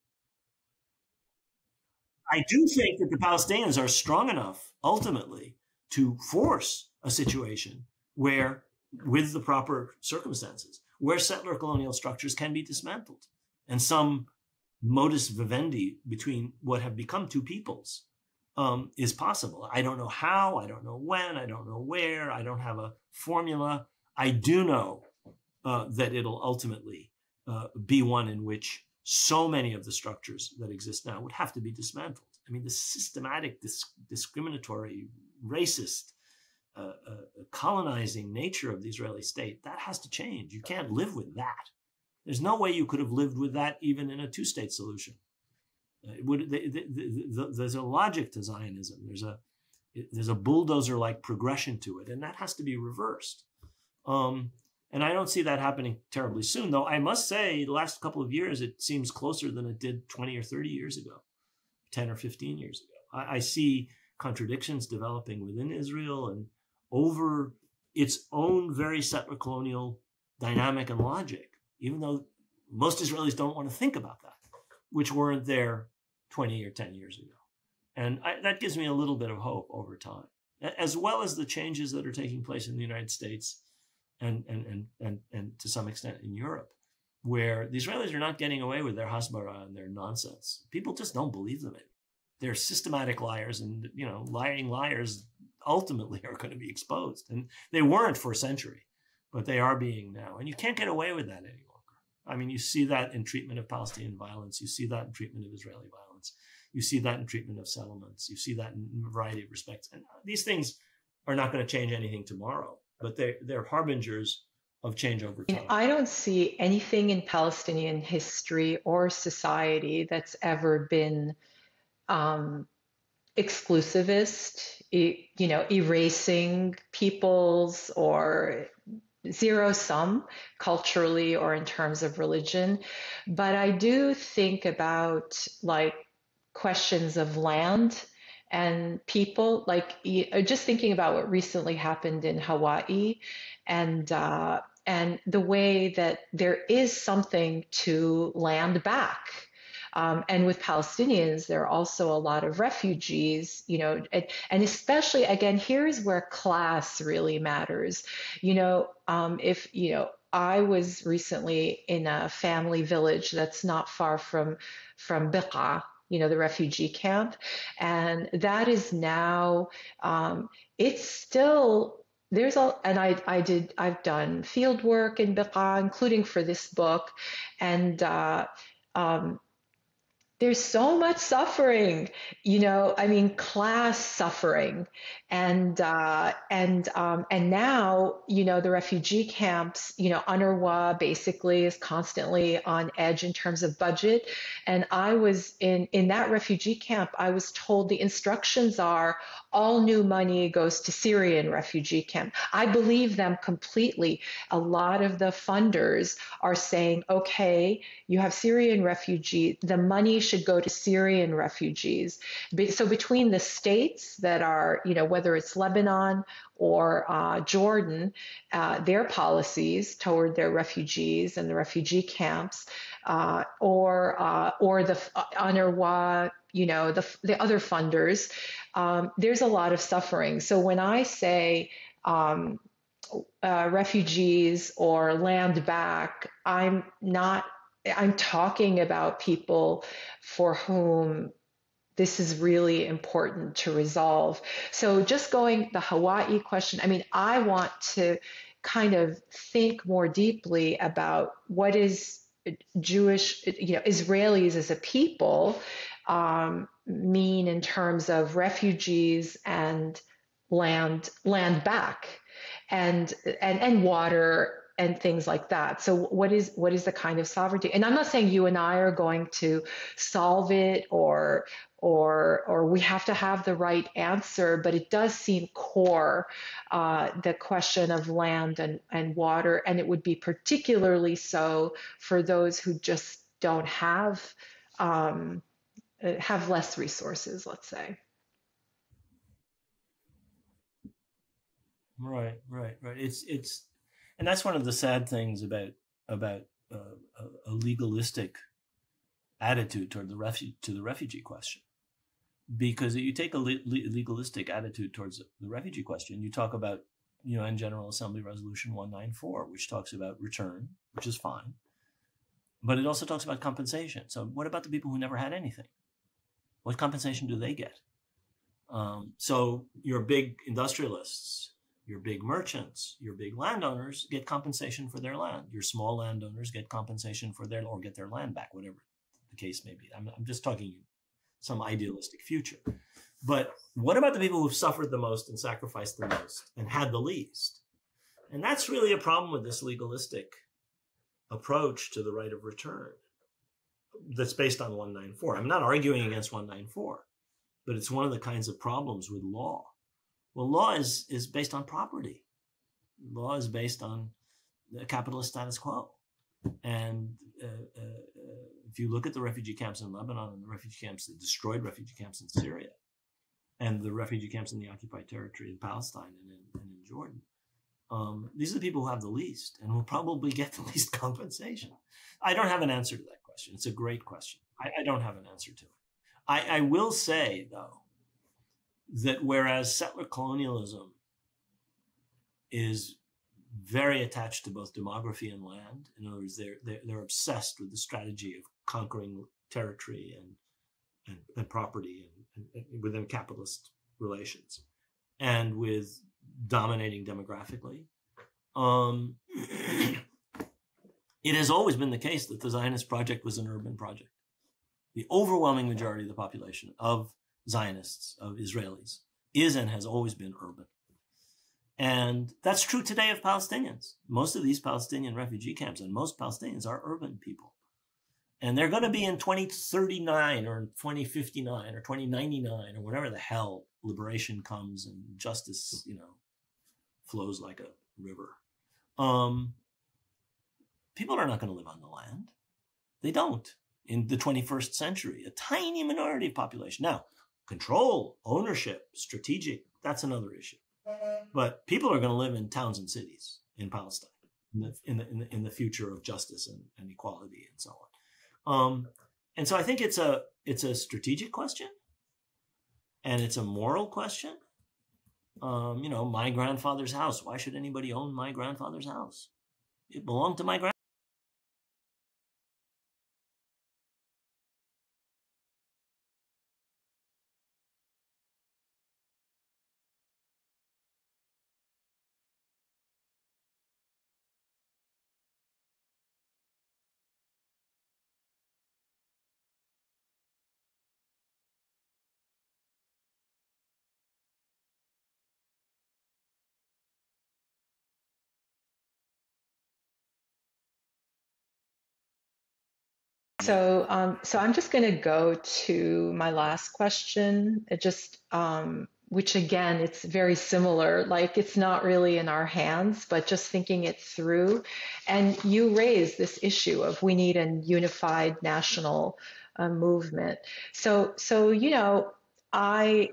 B: I do think that the Palestinians are strong enough ultimately to force a situation where, with the proper circumstances, where settler colonial structures can be dismantled and some modus vivendi between what have become two peoples is possible. I don't know how, I don't know when, I don't know where, I don't have a formula. I do know that it'll ultimately be one in which so many of the structures that exist now would have to be dismantled. I mean, the systematic, discriminatory, racist, colonizing nature of the Israeli state, that has to change. You can't live with that. There's no way you could have lived with that even in a two-state solution. There's a logic to Zionism. There's a bulldozer-like progression to it, and that has to be reversed. And I don't see that happening terribly soon, though I must say the last couple of years, it seems closer than it did 20 or 30 years ago, 10 or 15 years ago. I see contradictions developing within Israel and over its own very settler colonial dynamic and logic, even though most Israelis don't want to think about that, which weren't there 20 or 10 years ago. And that gives me a little bit of hope over time, as well as the changes that are taking place in the United States and to some extent in Europe, where the Israelis are not getting away with their hasbara and their nonsense. People just don't believe them. They're systematic liars, and lying liars ultimately are going to be exposed. And they weren't for a century, but they are being now. And you can't get away with that any longer. I mean, you see that in treatment of Palestinian violence. You see that in treatment of Israeli violence. You see that in treatment of settlements. You see that in a variety of respects. And these things are not going to change anything tomorrow, but they're harbingers of change over time.
A: I don't see anything in Palestinian history or society that's ever been exclusivist, erasing peoples or zero sum culturally or in terms of religion. But I do think about like questions of land and people, like just thinking about what recently happened in Hawaii and the way that there is something to land back. And with Palestinians, there are also a lot of refugees, and especially, again, here's where class really matters. If, I was recently in a family village that's not far from Beqa, the refugee camp, and that is now, it's still, I've done field work in Beqa, including for this book, and there's so much suffering, class suffering, and now, the refugee camps, UNRWA basically is constantly on edge in terms of budget. And I was in that refugee camp, I was told the instructions are all new money goes to Syrian refugee camp. I believe them completely. A lot of the funders are saying, okay, you have Syrian refugees, the money should go to Syrian refugees. So between the states that are, whether it's Lebanon or Jordan, their policies toward their refugees and the refugee camps, or the UNRWA, the other funders, there's a lot of suffering. So when I say refugees or land back, I'm talking about people for whom this is really important to resolve. So just going the Hawaii question, I want to kind of think more deeply about what is Jewish, Israelis as a people mean in terms of refugees and land back and water and things like that. So what is the kind of sovereignty? And I'm not saying you and I are going to solve it or we have to have the right answer, but it does seem core, the question of land and water, and it would be particularly so for those who just don't have less resources, let's say.
B: Right. It's and that's one of the sad things about a legalistic attitude toward the refugee question, because if you take a legalistic attitude towards the refugee question, you talk about UN General Assembly Resolution 194, which talks about return, which is fine, but it also talks about compensation. So what about the people who never had anything? What compensation do they get? So your big industrialists, your big merchants, your big landowners get compensation for their land. Your small landowners get compensation for or get their land back, whatever the case may be. I'm just talking some idealistic future. But what about the people who've suffered the most and sacrificed the most and had the least? And that's really a problem with this legalistic approach to the right of return that's based on 194. I'm not arguing against 194, but it's one of the kinds of problems with law. Well, law is based on property. Law is based on the capitalist status quo. And if you look at the refugee camps in Lebanon and the refugee camps, the destroyed refugee camps in Syria, and the refugee camps in the occupied territory in Palestine and in Jordan, These are the people who have the least and will probably get the least compensation. I don't have an answer to that question. It's a great question. I don't have an answer to it. I will say, though, that whereas settler colonialism is very attached to both demography and land, in other words, they're obsessed with the strategy of conquering territory and property and within capitalist relations, and with dominating demographically. It has always been the case that the Zionist project was an urban project. The overwhelming majority of the population of Zionists, of Israelis, is and has always been urban. And that's true today of Palestinians. Most of these Palestinian refugee camps and most Palestinians are urban people. And they're going to be in 2039 or 2059 or 2099 or whatever the hell liberation comes and justice, flows like a river. People are not going to live on the land. They don't in the 21st century. A tiny minority of population. Now, control, ownership, strategic, that's another issue. But people are going to live in towns and cities in Palestine in the future of justice and equality and so on. And so I think it's a strategic question, and it's a moral question. My grandfather's house. Why should anybody own my grandfather's house? It belonged to my grandfather.
A: So, I'm just going to go to my last question. Which again, it's very similar. Like it's not really in our hands, but just thinking it through. And you raised this issue of we need a unified national movement. So I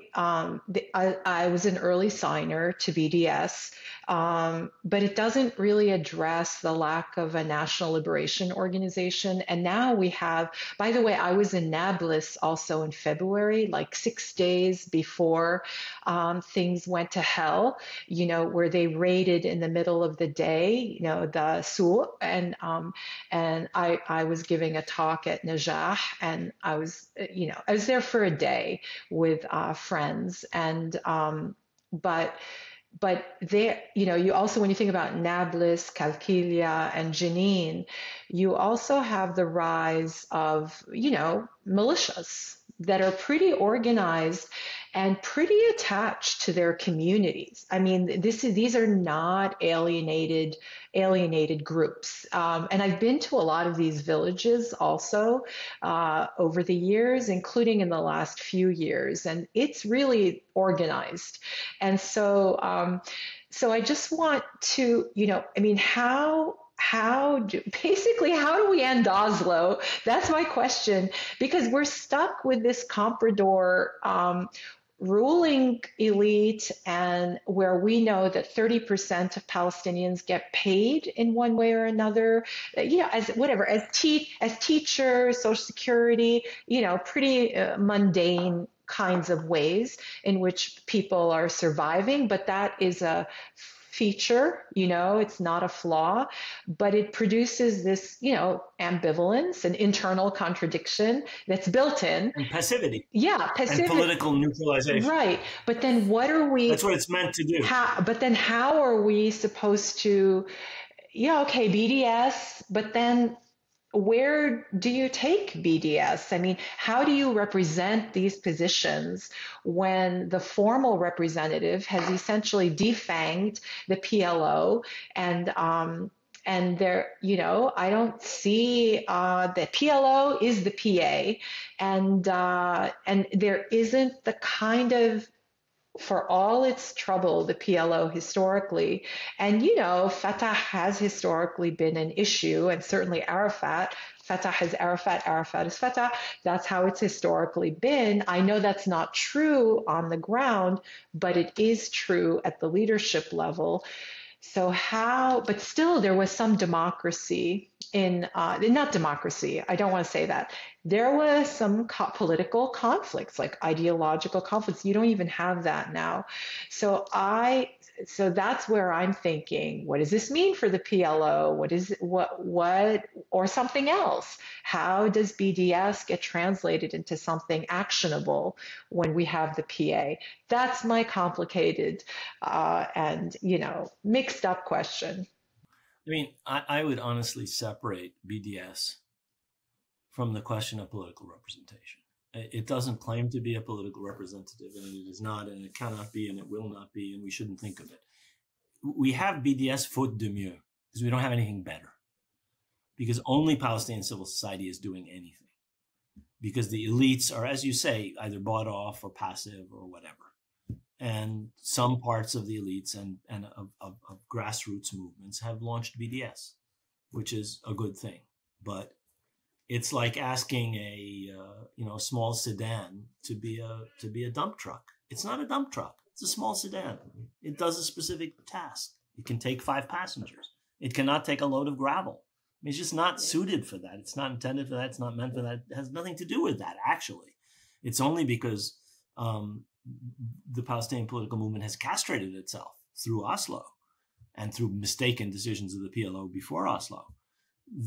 A: was an early signer to BDS, but it doesn't really address the lack of a national liberation organization. And now we have, by the way, I was in Nablus also in February, like 6 days before things went to hell, where they raided in the middle of the day, the Sur, and I was giving a talk at Najah, and I was there for a day with friends, and but there, you also, when you think about Nablus, Qalqilia, and Jenin, you also have the rise of militias that are pretty organized and pretty attached to their communities. I mean, these are not alienated groups. And I've been to a lot of these villages also over the years, including in the last few years, and it's really organized. And so I just want to, how do we end Oslo? That's my question, because we're stuck with this comprador ruling elite, and where we know that 30% of Palestinians get paid in one way or another, as teachers, Social Security, pretty mundane kinds of ways in which people are surviving, but that is a feature, it's not a flaw, but it produces this, ambivalence and internal contradiction that's built in.
B: And passivity.
A: Yeah, passivity.
B: And political neutralization.
A: Right. But then
B: That's what it's meant to do.
A: How are we supposed to, BDS, but then where do you take BDS? I mean, how do you represent these positions when the formal representative has essentially defanged the PLO, and there, I don't see the PLO is the PA, and there isn't the kind of, for all its trouble, the PLO historically, and Fatah has historically been an issue, and certainly Arafat. Fatah is Arafat, Arafat is Fatah. That's how it's historically been. I know that's not true on the ground, but it is true at the leadership level. So how, but still there was some democracy in, not democracy, I don't want to say that. There was some political conflicts, like ideological conflicts. You don't even have that now. So so that's where I'm thinking, what does this mean for the PLO? Or something else? How does BDS get translated into something actionable when we have the PA? That's my complicated and mixed up question.
B: I mean, I would honestly separate BDS from the question of political representation. It doesn't claim to be a political representative, and it is not, and it cannot be, and it will not be, and we shouldn't think of it. We have BDS faute de mieux, because we don't have anything better. Because only Palestinian civil society is doing anything. Because the elites are, as you say, either bought off or passive or whatever. And some parts of the elites and of grassroots movements have launched BDS, which is a good thing. But it's like asking a small sedan to be a dump truck. It's not a dump truck. It's a small sedan. It does a specific task. It can take 5 passengers. It cannot take a load of gravel. I mean, it's just not suited for that. It's not intended for that. It's not meant for that. It has nothing to do with that, actually. It's only because the Palestinian political movement has castrated itself through Oslo and through mistaken decisions of the PLO before Oslo,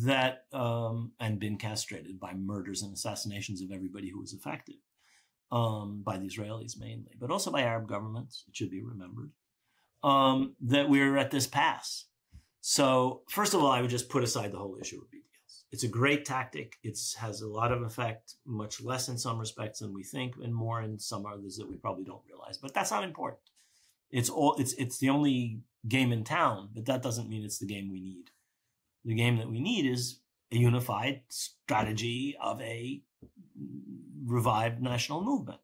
B: that and been castrated by murders and assassinations of everybody who was affected, by the Israelis mainly, but also by Arab governments, it should be remembered, that we're at this pass. So first of all, I would just put aside the whole issue of BDS. It's a great tactic. It has a lot of effect, much less in some respects than we think, and more in some others that we probably don't realize. But that's not important. It's the only game in town, but that doesn't mean it's the game we need. The game that we need is a unified strategy of a revived national movement.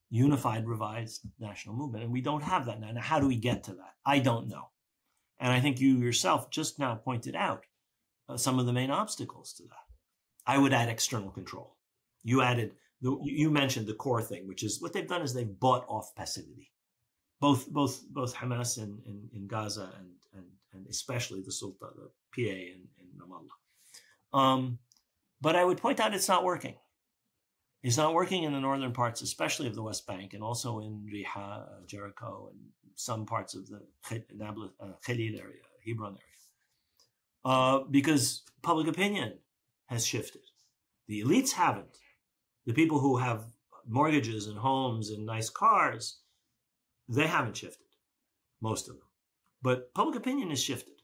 B: Unified, revised national movement. And we don't have that now. Now, how do we get to that? I don't know. And I think you yourself just now pointed out some of the main obstacles to that. I would add external control. You mentioned the core thing, which is what they've done is they've bought off passivity. Both Hamas in Gaza and especially the Sulta, the PA in Ramallah. But I would point out it's not working. It's not working in the northern parts, especially of the West Bank, and also in Riha, Jericho, and some parts of the Khalid area, Hebron area. Because public opinion has shifted. The elites haven't. The people who have mortgages and homes and nice cars, they haven't shifted, most of them. But public opinion has shifted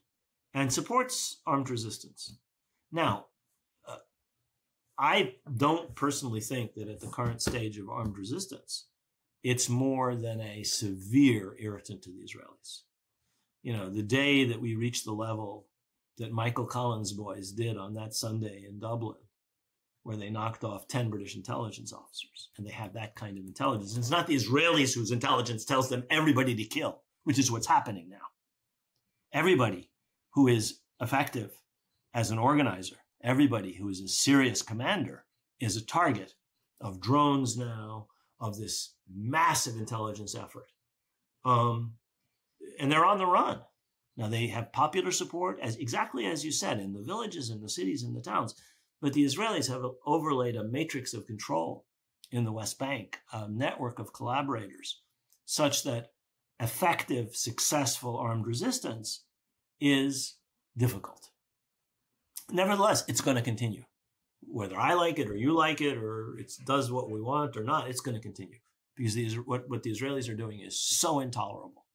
B: and supports armed resistance. Now, I don't personally think that at the current stage of armed resistance, it's more than a severe irritant to the Israelis. You know, the day that we reach the level that Michael Collins' boys did on that Sunday in Dublin, where they knocked off 10 British intelligence officers, and they have that kind of intelligence. And it's not the Israelis whose intelligence tells them everybody to kill, which is what's happening now. Everybody who is effective as an organizer, everybody who is a serious commander is a target of drones now, of this massive intelligence effort. And they're on the run. Now, they have popular support, exactly as you said, in the villages, in the cities, in the towns. But the Israelis have overlaid a matrix of control in the West Bank, a network of collaborators, such that effective, successful armed resistance is difficult. Nevertheless, it's going to continue. Whether I like it or you like it or it does what we want or not, it's going to continue. Because what the Israelis are doing is so intolerable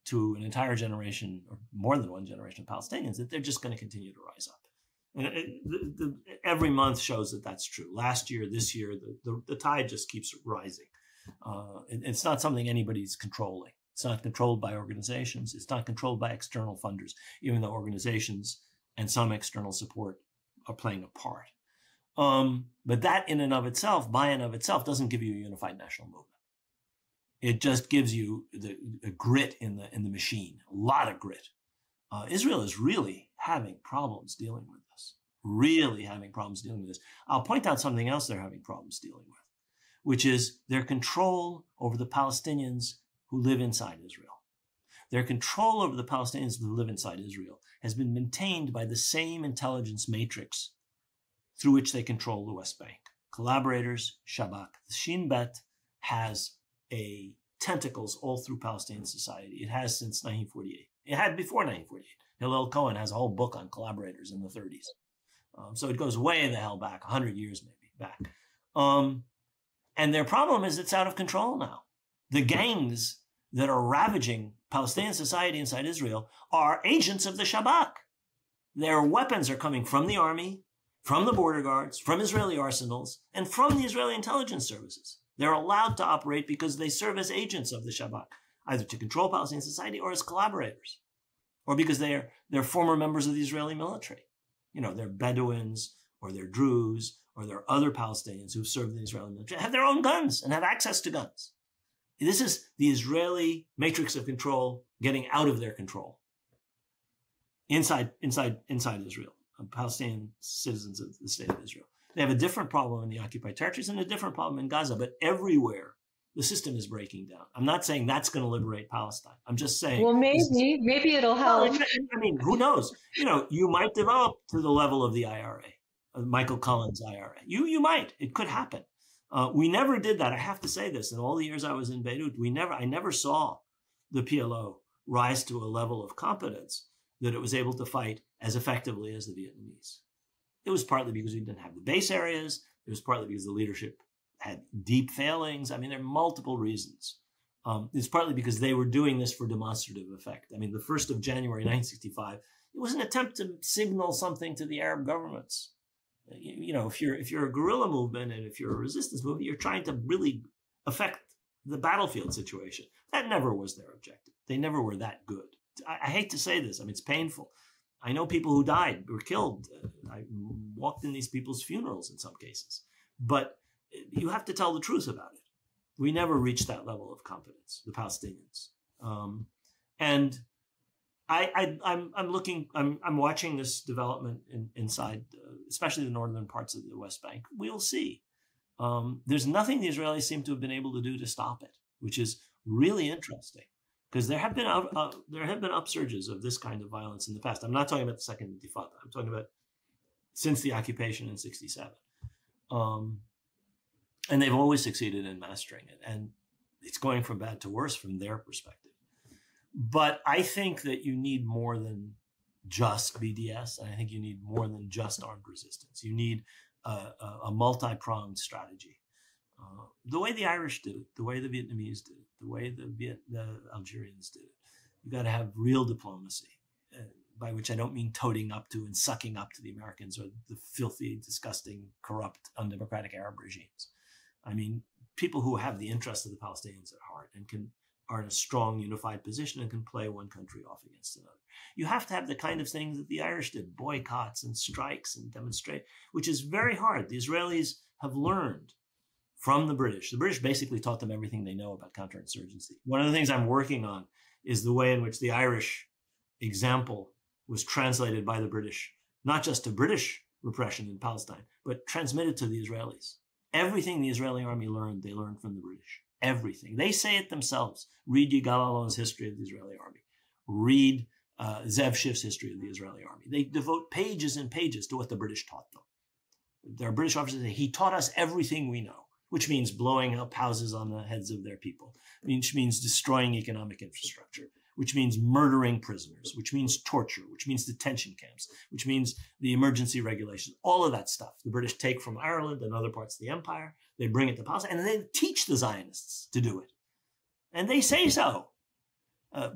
B: to an entire generation, or more than one generation of Palestinians, that they're just going to continue to rise up. And every month shows that that's true. Last year, this year, the tide just keeps rising. It's not something anybody's controlling. It's not controlled by organizations. It's not controlled by external funders, even though organizations and some external support are playing a part. But that in and of itself, by and of itself, doesn't give you a unified national movement. It just gives you the grit in the machine, a lot of grit. Israel is really having problems dealing with this, I'll point out something else they're having problems dealing with, which is their control over the Palestinians who live inside Israel. their control over the Palestinians who live inside Israel has been maintained by the same intelligence matrix through which they control the West Bank. Collaborators, Shabak. The Shin Bet has tentacles all through Palestinian society. It has since 1948. It had before 1948. Hillel Cohen has a whole book on collaborators in the 30s. So it goes way the hell back, 100 years maybe back. And their problem is it's out of control now. The gangs that are ravaging Palestinian society inside Israel are agents of the Shabak. Their weapons are coming from the army, from the border guards, from Israeli arsenals, and from the Israeli intelligence services. They're allowed to operate because they serve as agents of the Shabak, either to control Palestinian society or as collaborators, or because they're former members of the Israeli military. You know, they're Bedouins, or they're Druze, or they're other Palestinians who've served in the Israeli military, have their own guns and have access to guns. This is the Israeli matrix of control getting out of their control inside Israel, Palestinian citizens of the state of Israel. They have a different problem in the occupied territories and a different problem in Gaza, but everywhere the system is breaking down. I'm not saying that's going to liberate Palestine. I'm just saying.
A: Well, maybe it'll help.
B: Well, I mean, who knows? You know, you might develop to the level of the IRA, Michael Cullen's IRA. You might. It could happen. We never did that. I have to say this. In all the years I was in Beirut, I never saw the PLO rise to a level of competence that it was able to fight as effectively as the Vietnamese. It was partly because we didn't have the base areas. It was partly because the leadership had deep failings. I mean, there are multiple reasons. It's partly because they were doing this for demonstrative effect. I mean, the 1st of January, 1965, it was an attempt to signal something to the Arab governments. You know, if you're a guerrilla movement and if you're a resistance movement, you're trying to really affect the battlefield situation. That never was their objective. They never were that good. I hate to say this. I mean, it's painful. I know people who died, were killed. I walked in these people's funerals in some cases. But you have to tell the truth about it. We never reached that level of competence, the Palestinians. And I'm watching this development inside, especially the northern parts of the West Bank. We'll see. There's nothing the Israelis seem to have been able to do to stop it, which is really interesting, because there have been upsurges of this kind of violence in the past. I'm not talking about the Second Intifada. I'm talking about since the occupation in '67. And they've always succeeded in mastering it. And it's going from bad to worse from their perspective. But I think that you need more than just BDS. And I think you need more than just armed resistance. You need a multi-pronged strategy. The way the Irish did it, the way the Vietnamese did it, the way the Algerians did it. You got to have real diplomacy, by which I don't mean toting up to and sucking up to the Americans or the filthy, disgusting, corrupt, undemocratic Arab regimes. I mean, people who have the interests of the Palestinians at heart and are in a strong, unified position and can play one country off against another. You have to have the kind of things that the Irish did, boycotts and strikes and demonstrate, which is very hard. The Israelis have learned from the British. The British basically taught them everything they know about counterinsurgency. One of the things I'm working on is the way in which the Irish example was translated by the British, not just to British repression in Palestine, but transmitted to the Israelis. Everything the Israeli army learned, they learned from the British. Everything. They say it themselves. Read Yigal Allon's history of the Israeli army. Read Zev Schiff's history of the Israeli army. They devote pages and pages to what the British taught them. Their British officers say, he taught us everything we know, which means blowing up houses on the heads of their people, which means destroying economic infrastructure, which means murdering prisoners, which means torture, which means detention camps, which means the emergency regulations, all of that stuff. The British take from Ireland and other parts of the empire, they bring it to Palestine, and they teach the Zionists to do it. And they say so.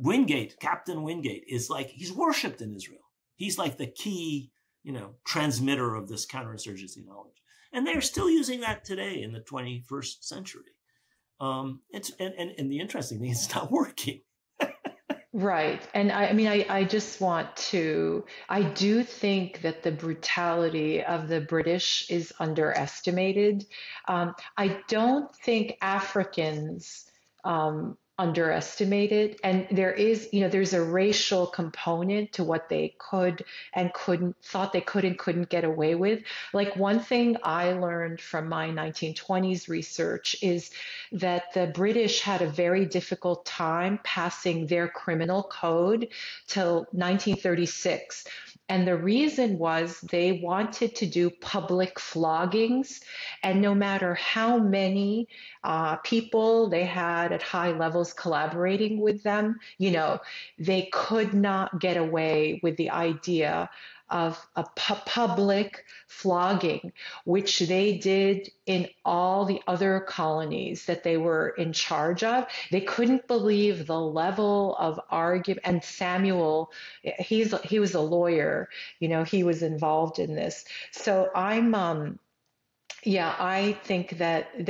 B: Wingate, Captain Wingate, is like, he's worshipped in Israel. He's like the key, transmitter of this counterinsurgency knowledge. And they're still using that today in the 21st century. And the interesting thing is it's not working.
A: Right. And I just want to, I do think that the brutality of the British is underestimated. I don't think Africans underestimated. And there is, there's a racial component to what they could and couldn't, thought they could and couldn't get away with. Like one thing I learned from my 1920s research is that the British had a very difficult time passing their criminal code till 1936. And the reason was they wanted to do public floggings. And no matter how many people they had at high levels collaborating with them, they could not get away with the idea of a public flogging, which they did in all the other colonies that they were in charge of. They couldn't believe the level of argument. And Samuel, he was a lawyer, he was involved in this. So yeah, I think that and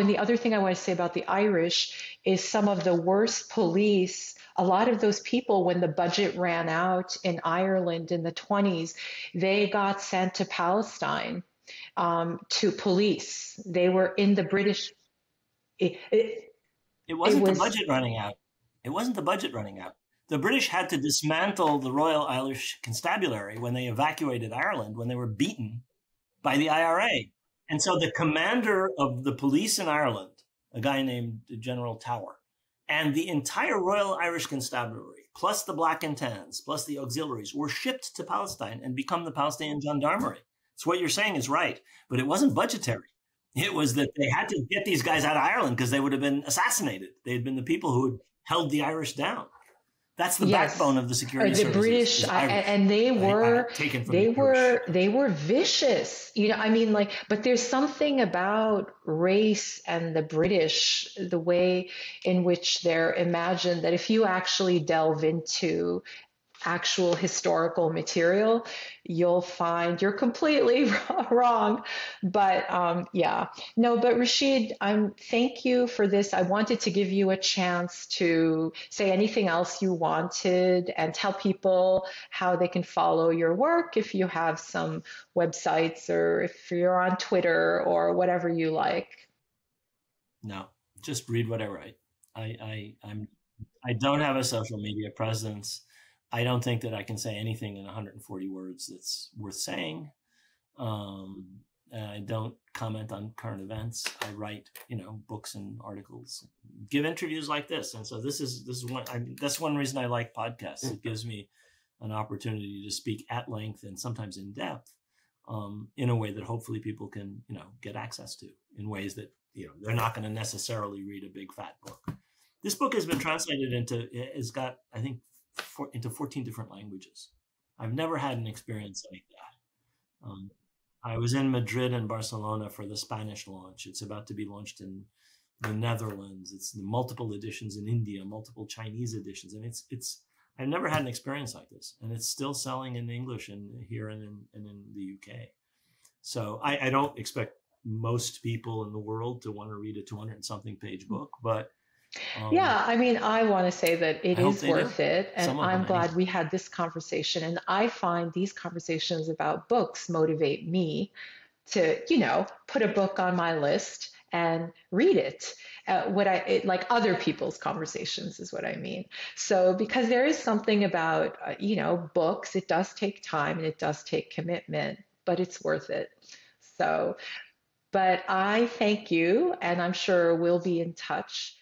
A: the other thing I want to say about the Irish is some of the worst police. A lot of those people, when the budget ran out in Ireland in the 20s, they got sent to Palestine to police. They were in the British. It, it,
B: It
A: it
B: wasn't the
A: was,
B: budget running out. It wasn't the budget running out. The British had to dismantle the Royal Irish Constabulary when they evacuated Ireland, when they were beaten by the IRA. And so the commander of the police in Ireland, a guy named General Tower, and the entire Royal Irish Constabulary, plus the Black and Tans, plus the auxiliaries, were shipped to Palestine and become the Palestinian Gendarmerie. So what you're saying is right, but it wasn't budgetary. It was that they had to get these guys out of Ireland because they would have been assassinated. They had been the people who had held the Irish down. That's the
A: yes,
B: backbone of the security
A: the
B: services.
A: British,
B: Irish,
A: and they were,
B: taken from
A: they
B: the Irish.
A: were vicious. I mean, like, but there's something about race and the British, the way in which they're imagined, that if you actually delve into actual historical material, you'll find you're completely wrong. But yeah, no, but Rashid, thank you for this. I wanted to give you a chance to say anything else you wanted and tell people how they can follow your work, if you have some websites or if you're on Twitter or whatever you like.
B: No, just read what I write. I don't have a social media presence. I don't think that I can say anything in 140 words that's worth saying. I don't comment on current events. I write, books and articles, give interviews like this. And so this is one, that's one reason I like podcasts. It gives me an opportunity to speak at length and sometimes in depth, in a way that hopefully people can, get access to in ways that, they're not going to necessarily read a big fat book. This book has been translated it's got, I think, into 14 different languages. I've never had an experience like that. I was in Madrid and Barcelona for the Spanish launch. It's about to be launched in the Netherlands. It's multiple editions in India, multiple Chinese editions. And I've never had an experience like this. And it's still selling in English here and in the UK. So I don't expect most people in the world to want to read a 200 and something page book, but
A: yeah, I mean, I want to say that it is worth it. And I'm glad we had this conversation. And I find these conversations about books motivate me to, put a book on my list and read it. Like other people's conversations is what I mean. So, because there is something about, books, it does take time and it does take commitment, but it's worth it. So, but I thank you, and I'm sure we'll be in touch.